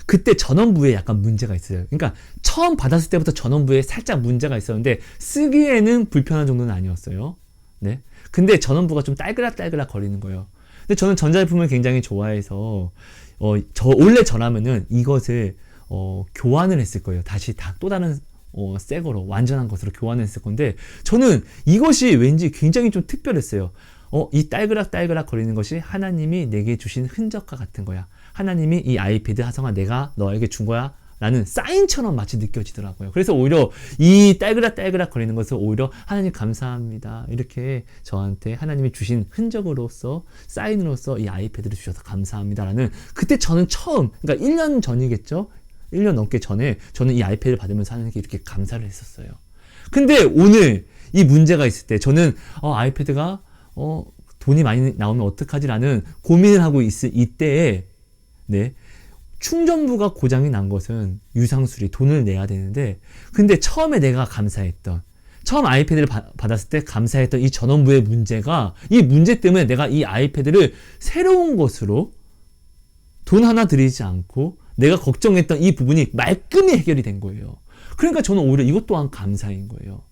그때 전원부에 약간 문제가 있어요. 그러니까 처음 받았을 때부터 전원부에 살짝 문제가 있었는데 쓰기에는 불편한 정도는 아니었어요. 네. 근데 전원부가 좀 딸그락딸그락 거리는 거예요. 근데 저는 전자제품을 굉장히 좋아해서 원래 저라면은 이것을 교환을 했을 거예요. 다시 또 다른 새 거로 완전한 것으로 교환을 했을 건데, 저는 이것이 왠지 굉장히 좀 특별했어요. 이 딸그락딸그락 거리는 것이 하나님이 내게 주신 흔적과 같은 거야. 하나님이 이 아이패드 하성아 내가 너에게 준 거야 라는 사인처럼 마치 느껴지더라고요. 그래서 오히려 이 딸그락딸그락 거리는 것을 오히려 하나님 감사합니다, 이렇게 저한테 하나님이 주신 흔적으로서, 사인으로서 이 아이패드를 주셔서 감사합니다 라는, 그때 저는 처음, 그러니까 1년 전이겠죠? 1년 넘게 전에 저는 이 아이패드를 받으면서 하나님께 이렇게 감사를 했었어요. 근데 오늘 이 문제가 있을 때 저는 아이패드가 돈이 많이 나오면 어떡하지라는 고민을 하고 있을 이때에, 네, 충전부가 고장이 난 것은 유상수리 돈을 내야 되는데, 근데 처음에 내가 처음 아이패드를 받았을 때 감사했던 이 전원부의 문제가, 이 문제 때문에 내가 이 아이패드를 새로운 것으로 돈 하나 들이지 않고 내가 걱정했던 이 부분이 말끔히 해결이 된 거예요. 그러니까 저는 오히려 이것 또한 감사인 거예요.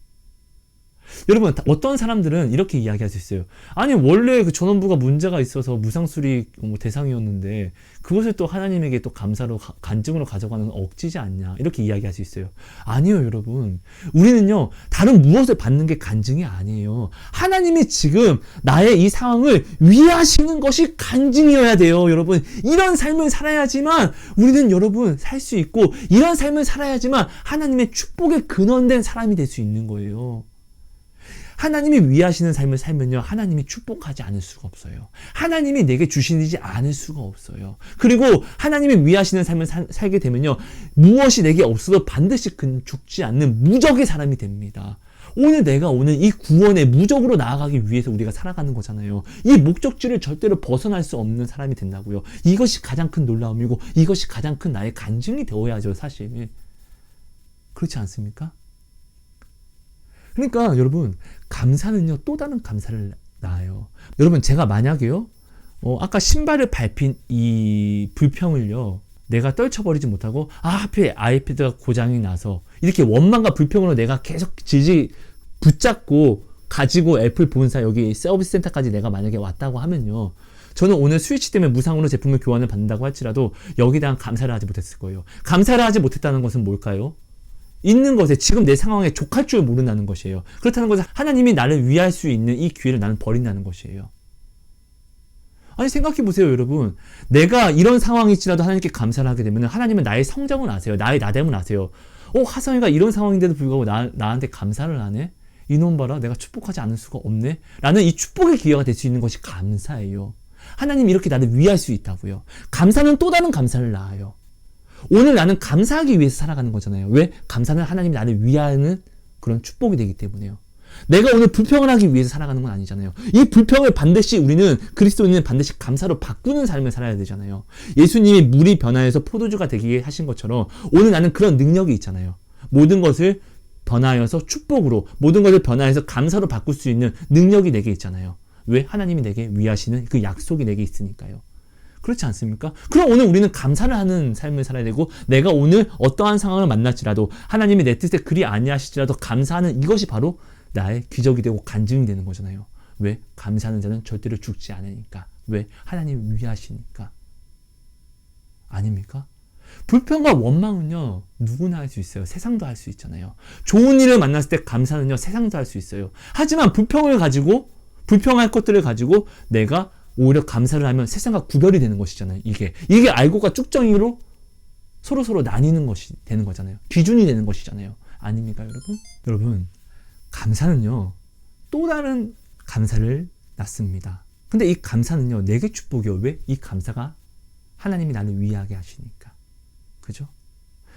여러분, 어떤 사람들은 이렇게 이야기할 수 있어요. 아니, 원래 그 전원부가 문제가 있어서 무상수리 대상이었는데 그것을 또 하나님에게 또 감사로 간증으로 가져가는 건 억지지 않냐, 이렇게 이야기할 수 있어요. 아니요, 여러분. 우리는요, 다른 무엇을 받는 게 간증이 아니에요. 하나님이 지금 나의 이 상황을 위하시는 것이 간증이어야 돼요. 여러분, 이런 삶을 살아야지만 우리는 여러분 살 수 있고, 이런 삶을 살아야지만 하나님의 축복에 근원된 사람이 될 수 있는 거예요. 하나님이 위하시는 삶을 살면요, 하나님이 축복하지 않을 수가 없어요. 하나님이 내게 주시지 않을 수가 없어요. 그리고 하나님이 위하시는 삶을 살게 되면요, 무엇이 내게 없어도 반드시 죽지 않는 무적의 사람이 됩니다. 내가 오늘 이 구원의 무적으로 나아가기 위해서 우리가 살아가는 거잖아요. 이 목적지를 절대로 벗어날 수 없는 사람이 된다고요. 이것이 가장 큰 놀라움이고, 이것이 가장 큰 나의 간증이 되어야죠, 사실. 그렇지 않습니까? 그러니까 여러분, 감사는요, 또 다른 감사를 낳아요. 여러분, 제가 만약에요, 아까 신발을 밟힌 이 불평을요, 내가 떨쳐버리지 못하고 하필 아이패드가 고장이 나서 이렇게 원망과 불평으로 내가 계속 붙잡고 가지고 애플 본사 여기 서비스 센터까지 내가 만약에 왔다고 하면요, 저는 오늘 스위치 때문에 무상으로 제품을 교환을 받는다고 할지라도 여기에 대한 감사를 하지 못했을 거예요. 감사를 하지 못했다는 것은 뭘까요? 있는 것에 지금 내 상황에 족할 줄 모른다는 것이에요. 그렇다는 것은 하나님이 나를 위할 수 있는 이 기회를 나는 버린다는 것이에요. 아니, 생각해 보세요, 여러분. 내가 이런 상황일지라도 하나님께 감사를 하게 되면 하나님은 나의 성정을 아세요. 나의 나됨을 아세요. 하성이가 이런 상황인데도 불구하고 나한테 감사를 하네? 이놈 봐라, 내가 축복하지 않을 수가 없네? 라는 이 축복의 기회가 될 수 있는 것이 감사예요. 하나님이 이렇게 나를 위할 수 있다고요. 감사는 또 다른 감사를 낳아요. 오늘 나는 감사하기 위해서 살아가는 거잖아요. 왜? 감사는 하나님이 나를 위하는 그런 축복이 되기 때문에요. 내가 오늘 불평을 하기 위해서 살아가는 건 아니잖아요. 이 불평을 반드시 우리는, 그리스도인은 반드시 감사로 바꾸는 삶을 살아야 되잖아요. 예수님이 물이 변화해서 포도주가 되게 하신 것처럼 오늘 나는 그런 능력이 있잖아요. 모든 것을 변화하여서 축복으로, 모든 것을 변화해서 감사로 바꿀 수 있는 능력이 내게 있잖아요. 왜? 하나님이 내게 위하시는 그 약속이 내게 있으니까요. 그렇지 않습니까? 그럼 오늘 우리는 감사를 하는 삶을 살아야 되고, 내가 오늘 어떠한 상황을 만날지라도 하나님이 내 뜻에 그리 아니하실지라도 감사하는 이것이 바로 나의 기적이 되고 간증이 되는 거잖아요. 왜? 감사하는 자는 절대로 죽지 않으니까. 왜? 하나님이 위하시니까. 아닙니까? 불평과 원망은요, 누구나 할 수 있어요. 세상도 할 수 있잖아요. 좋은 일을 만났을 때 감사는요, 세상도 할 수 있어요. 하지만 불평할 것들을 가지고 내가 오히려 감사를 하면 세상과 구별이 되는 것이잖아요. 이게 알고가 쭉정이로 서로 나뉘는 것이 되는 거잖아요. 기준이 되는 것이잖아요. 아닙니까, 여러분? 여러분, 감사는요, 또 다른 감사를 낳습니다. 근데 이 감사는요, 내게 축복이요. 왜? 이 감사가 하나님이 나를 위하게 하시니까. 그죠?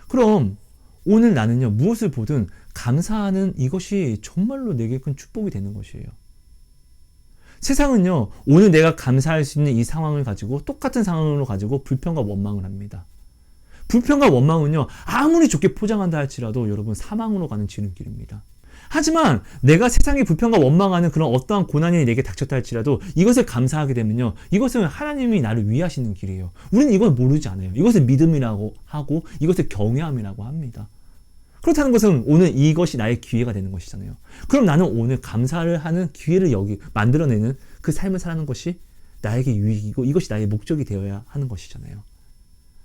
그럼 오늘 나는요, 무엇을 보든 감사하는 이것이 정말로 내게 큰 축복이 되는 것이에요. 세상은요, 오늘 내가 감사할 수 있는 이 상황을 가지고, 똑같은 상황으로 가지고 불평과 원망을 합니다. 불평과 원망은요, 아무리 좋게 포장한다 할지라도 여러분 사망으로 가는 지름길입니다. 하지만 내가 세상의 불평과 원망하는 그런 어떠한 고난이 내게 닥쳤다 할지라도 이것을 감사하게 되면요, 이것은 하나님이 나를 위하시는 길이에요. 우리는 이걸 모르지 않아요. 이것을 믿음이라고 하고 이것을 경외함이라고 합니다. 그렇다는 것은 오늘 이것이 나의 기회가 되는 것이잖아요. 그럼 나는 오늘 감사를 하는 기회를 만들어내는 그 삶을 살아가는 것이 나에게 유익이고 이것이 나의 목적이 되어야 하는 것이잖아요.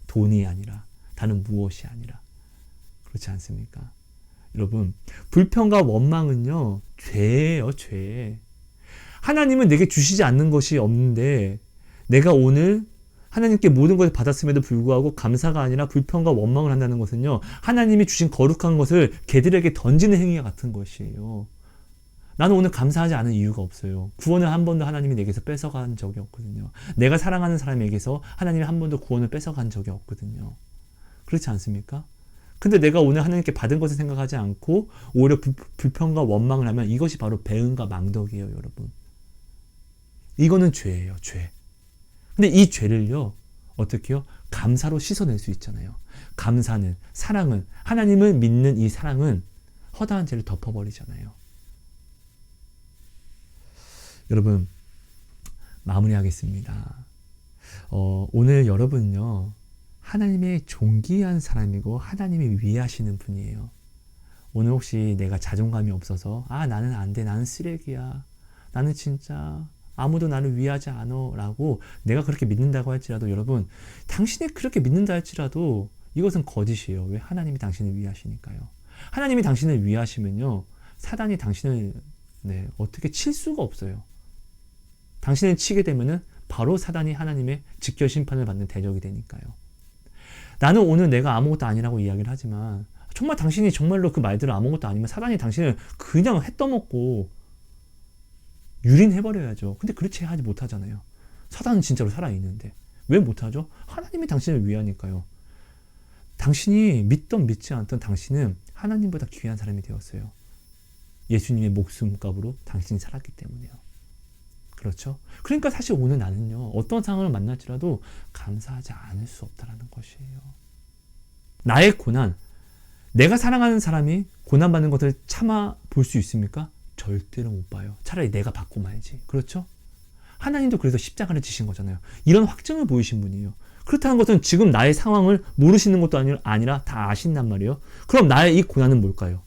돈이 아니라, 다른 무엇이 아니라. 그렇지 않습니까? 여러분, 불평과 원망은요, 죄예요, 죄. 하나님은 내게 주시지 않는 것이 없는데 내가 오늘 하나님께 모든 것을 받았음에도 불구하고 감사가 아니라 불평과 원망을 한다는 것은요, 하나님이 주신 거룩한 것을 개들에게 던지는 행위와 같은 것이에요. 나는 오늘 감사하지 않은 이유가 없어요. 구원을 한 번도 하나님이 내게서 뺏어간 적이 없거든요. 내가 사랑하는 사람에게서 하나님이 한 번도 구원을 뺏어간 적이 없거든요. 그렇지 않습니까? 근데 내가 오늘 하나님께 받은 것을 생각하지 않고 오히려 불평과 원망을 하면 이것이 바로 배은과 망덕이에요, 여러분. 이거는 죄예요, 죄. 근데 이 죄를요, 어떻게 해요? 감사로 씻어낼 수 있잖아요. 감사는, 사랑은, 하나님을 믿는 이 사랑은 허다한 죄를 덮어버리잖아요. 여러분, 마무리하겠습니다. 오늘 여러분은요, 하나님의 존귀한 사람이고 하나님이 위하시는 분이에요. 오늘 혹시 내가 자존감이 없어서 나는 안 돼, 나는 쓰레기야, 나는 진짜 아무도 나를 위하지 않아 라고 내가 그렇게 믿는다고 할지라도, 여러분, 당신이 그렇게 믿는다 할지라도 이것은 거짓이에요. 왜? 하나님이 당신을 위하시니까요. 하나님이 당신을 위하시면요, 사단이 당신을 어떻게 칠 수가 없어요. 당신을 치게 되면은 바로 사단이 하나님의 직결 심판을 받는 대적이 되니까요. 나는 오늘 내가 아무것도 아니라고 이야기를 하지만 정말 당신이 정말로 그 말대로 아무것도 아니면 사단이 당신을 그냥 해 떠먹고 유린해버려야죠. 근데 그렇지 하지 못하잖아요. 사단은 진짜로 살아있는데. 왜 못하죠? 하나님이 당신을 위하니까요. 당신이 믿던 믿지 않던 당신은 하나님보다 귀한 사람이 되었어요. 예수님의 목숨값으로 당신이 살았기 때문에요. 그렇죠? 그러니까 사실 오늘 나는요, 어떤 상황을 만날지라도 감사하지 않을 수 없다는 것이에요. 나의 고난, 내가 사랑하는 사람이 고난받는 것을 참아 볼 수 있습니까? 절대로 못 봐요. 차라리 내가 받고 말지. 그렇죠? 하나님도 그래서 십자가를 지신 거잖아요. 이런 확증을 보이신 분이에요. 그렇다는 것은 지금 나의 상황을 모르시는 것도 아니라 다 아신단 말이에요. 그럼 나의 이 고난은 뭘까요?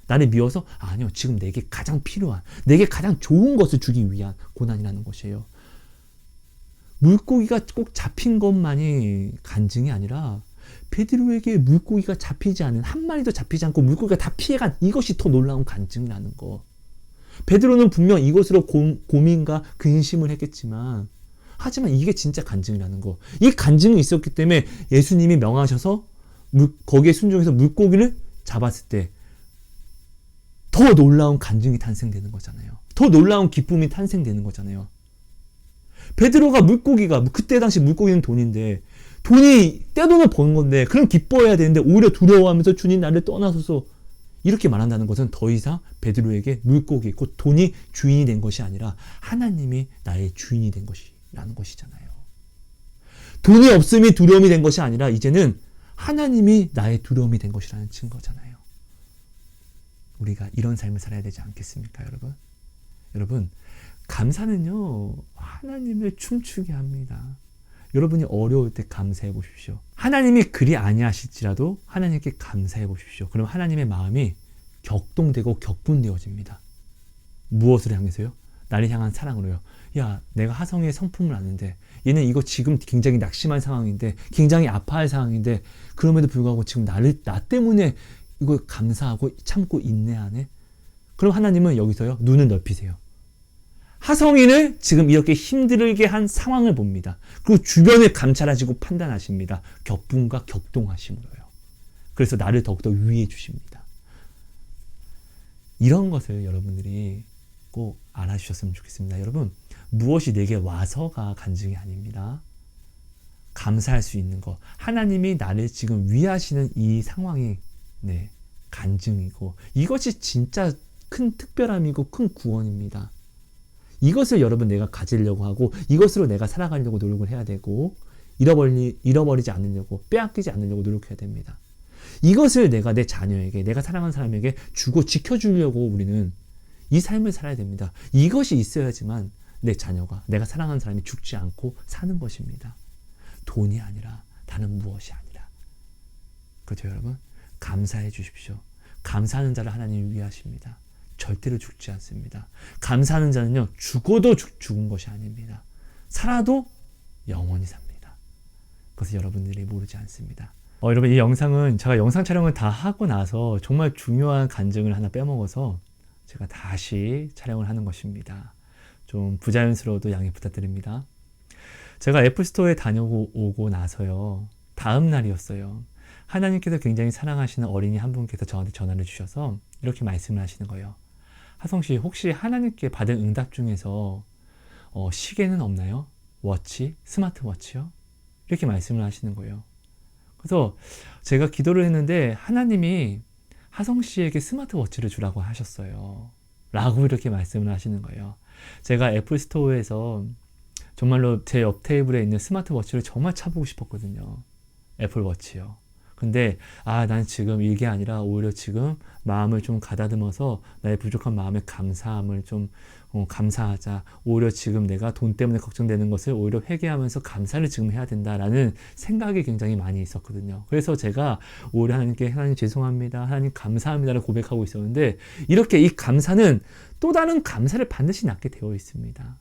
나를 미워서? 아니요. 지금 내게 가장 필요한, 내게 가장 좋은 것을 주기 위한 고난이라는 것이에요. 물고기가 꼭 잡힌 것만이 간증이 아니라 베드로에게 물고기가 잡히지 않은, 한 마리도 잡히지 않고 물고기가 다 피해간 이것이 더 놀라운 간증이라는 거. 베드로는 분명 이것으로 고민과 근심을 했겠지만, 하지만 이게 진짜 간증이라는 거. 이 간증이 있었기 때문에 예수님이 명하셔서 거기에 순종해서 물고기를 잡았을 때 더 놀라운 간증이 탄생되는 거잖아요. 더 놀라운 기쁨이 탄생되는 거잖아요. 베드로가 그때 당시 물고기는 돈인데, 돈이 떼돈을 버는 건데, 그럼 기뻐해야 되는데 오히려 두려워하면서 주님 나를 떠나소서 이렇게 말한다는 것은 더 이상 베드로에게 물고기, 곧 돈이 주인이 된 것이 아니라 하나님이 나의 주인이 된 것이라는 것이잖아요. 돈이 없음이 두려움이 된 것이 아니라 이제는 하나님이 나의 두려움이 된 것이라는 증거잖아요. 우리가 이런 삶을 살아야 되지 않겠습니까, 여러분? 여러분, 감사는요, 하나님을 춤추게 합니다. 여러분이 어려울 때 감사해 보십시오. 하나님이 그리 아니하실지라도 하나님께 감사해 보십시오. 그럼 하나님의 마음이 격동되고 격분되어집니다. 무엇을 향해서요? 나를 향한 사랑으로요. 야, 내가 하성이의 성품을 아는데 얘는 이거 지금 굉장히 낙심한 상황인데 굉장히 아파할 상황인데 그럼에도 불구하고 지금 나 때문에 이거 감사하고 참고 인내하네? 그럼 하나님은 여기서요, 눈을 넓히세요. 하성인을 지금 이렇게 힘들게 한 상황을 봅니다. 그리고 주변을 감찰하시고 판단하십니다. 격분과 격동하심으로요. 그래서 나를 더욱더 위해 주십니다. 이런 것을 여러분들이 꼭 알아주셨으면 좋겠습니다. 여러분, 무엇이 내게 와서가 간증이 아닙니다. 감사할 수 있는 것, 하나님이 나를 지금 위하시는 이 상황이 간증이고, 이것이 진짜 큰 특별함이고 큰 구원입니다. 이것을 여러분 내가 가지려고 하고 이것으로 내가 살아가려고 노력을 해야 되고 잃어버리지 않으려고, 빼앗기지 않으려고 노력해야 됩니다. 이것을 내가 내 자녀에게, 내가 사랑하는 사람에게 주고 지켜주려고 우리는 이 삶을 살아야 됩니다. 이것이 있어야지만 내 자녀가, 내가 사랑하는 사람이 죽지 않고 사는 것입니다. 돈이 아니라 다른 무엇이 아니라. 그렇죠, 여러분? 감사해 주십시오. 감사하는 자를 하나님이 위하십니다. 절대로 죽지 않습니다. 감사하는 자는요, 죽어도 죽은 것이 아닙니다. 살아도 영원히 삽니다. 그것을 여러분들이 모르지 않습니다. 여러분, 이 영상은 제가 영상 촬영을 다 하고 나서 정말 중요한 간증을 하나 빼먹어서 제가 다시 촬영을 하는 것입니다. 좀 부자연스러워도 양해 부탁드립니다. 제가 애플스토어에 다녀오고 나서요, 다음 날이었어요. 하나님께서 굉장히 사랑하시는 어린이 한 분께서 저한테 전화를 주셔서 이렇게 말씀을 하시는 거예요. 하성씨, 혹시 하나님께 받은 응답 중에서 시계는 없나요? 워치? 스마트워치요? 이렇게 말씀을 하시는 거예요. 그래서 제가 기도를 했는데 하나님이 하성씨에게 스마트워치를 주라고 하셨어요. 라고 이렇게 말씀을 하시는 거예요. 제가 애플스토어에서 정말로 제 옆 테이블에 있는 스마트워치를 정말 차보고 싶었거든요. 애플워치요. 근데 난 지금 이게 아니라 오히려 지금 마음을 좀 가다듬어서 나의 부족한 마음의 감사함을 좀 감사하자. 오히려 지금 내가 돈 때문에 걱정되는 것을 오히려 회개하면서 감사를 지금 해야 된다라는 생각이 굉장히 많이 있었거든요. 그래서 제가 오히려 하나님께, 하나님 죄송합니다, 하나님 감사합니다를 고백하고 있었는데, 이렇게 이 감사는 또 다른 감사를 반드시 낳게 되어 있습니다.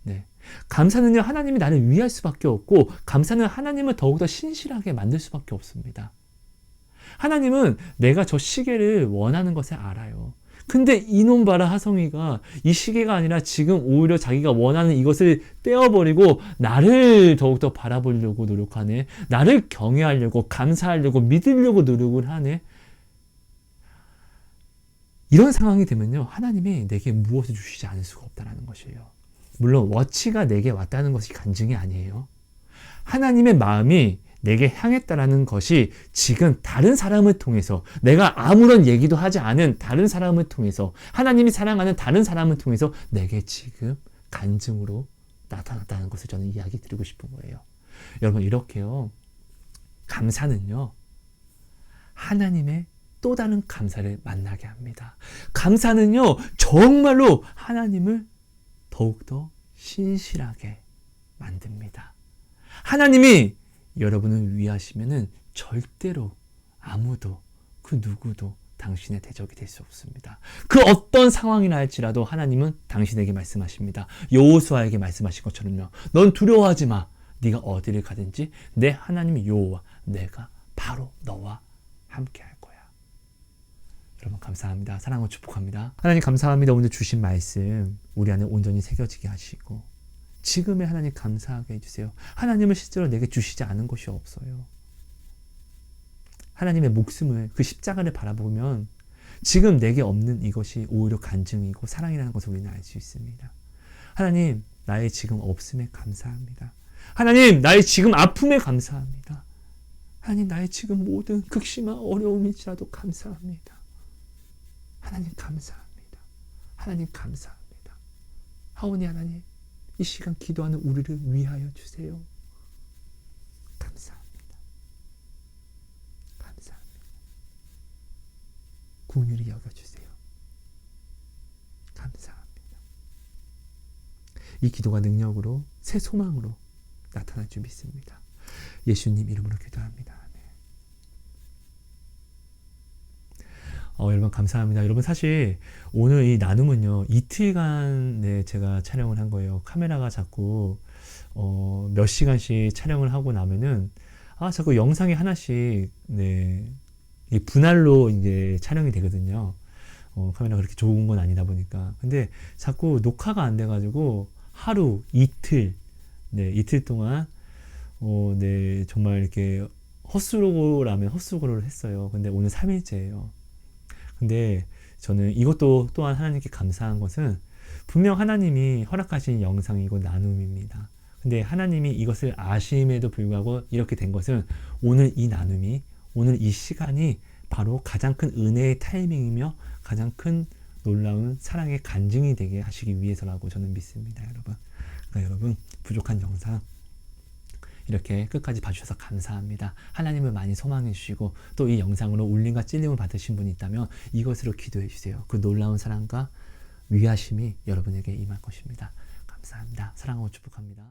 네. 감사는요, 하나님이 나를 위할 수밖에 없고, 감사는 하나님을 더욱더 신실하게 만들 수밖에 없습니다. 하나님은 내가 저 시계를 원하는 것을 알아요. 근데 이놈 봐라, 하성이가 이 시계가 아니라 지금 오히려 자기가 원하는 이것을 떼어버리고 나를 더욱더 바라보려고 노력하네. 나를 경외하려고, 감사하려고, 믿으려고 노력을 하네. 이런 상황이 되면요, 하나님이 내게 무엇을 주시지 않을 수가 없다는 것이에요. 물론 워치가 내게 왔다는 것이 간증이 아니에요. 하나님의 마음이 내게 향했다라는 것이 지금 다른 사람을 통해서, 내가 아무런 얘기도 하지 않은 다른 사람을 통해서, 하나님이 사랑하는 다른 사람을 통해서 내게 지금 간증으로 나타났다는 것을 저는 이야기 드리고 싶은 거예요. 여러분, 이렇게요, 감사는요, 하나님의 또 다른 감사를 만나게 합니다. 감사는요, 정말로 하나님을 더욱더 신실하게 만듭니다. 하나님이 여러분을 위하시면은 절대로 아무도, 그 누구도 당신의 대적이 될 수 없습니다. 그 어떤 상황이나 할지라도 하나님은 당신에게 말씀하십니다. 여호수아에게 말씀하신 것처럼요, 넌 두려워하지 마. 네가 어디를 가든지 내 하나님 여호와, 내가 바로 너와 함께 할 거야. 여러분, 감사합니다. 사랑하고 축복합니다. 하나님 감사합니다. 오늘 주신 말씀 우리 안에 온전히 새겨지게 하시고, 지금의 하나님 감사하게 해주세요. 하나님은 실제로 내게 주시지 않은 것이 없어요. 하나님의 목숨을, 그 십자가를 바라보면 지금 내게 없는 이것이 오히려 간증이고 사랑이라는 것을 우리는 알 수 있습니다. 하나님, 나의 지금 없음에 감사합니다. 하나님, 나의 지금 아픔에 감사합니다. 하나님, 나의 지금 모든 극심한 어려움일지라도 감사합니다. 하나님 감사합니다. 하나님 감사합니다. 하오니 하나님, 이 시간 기도하는 우리를 위하여 주세요. 감사합니다. 감사합니다. 긍휼히 여겨주세요. 감사합니다. 이 기도가 능력으로 새 소망으로 나타날 줄 믿습니다. 예수님 이름으로 기도합니다. 여러분 감사합니다. 여러분 사실 오늘 이 나눔은요 이틀간 제가 촬영을 한 거예요. 카메라가 자꾸 몇 시간씩 촬영을 하고 나면은 자꾸 영상이 하나씩 이 분할로 이제 촬영이 되거든요. 카메라가 그렇게 좋은 건 아니다 보니까. 근데 자꾸 녹화가 안 돼가지고 하루 이틀 이틀 동안 정말 이렇게 헛수고라면 헛수고를 했어요. 근데 오늘 3일째예요. 근데 저는 이것도 또한 하나님께 감사한 것은 분명 하나님이 허락하신 영상이고 나눔입니다. 근데 하나님이 이것을 아심에도 불구하고 이렇게 된 것은 오늘 이 나눔이, 오늘 이 시간이 바로 가장 큰 은혜의 타이밍이며 가장 큰 놀라운 사랑의 간증이 되게 하시기 위해서라고 저는 믿습니다, 여러분. 그러니까 여러분 부족한 영상 이렇게 끝까지 봐주셔서 감사합니다. 하나님을 많이 소망해 주시고 또 이 영상으로 울림과 찔림을 받으신 분이 있다면 이것으로 기도해 주세요. 그 놀라운 사랑과 위하심이 여러분에게 임할 것입니다. 감사합니다. 사랑하고 축복합니다.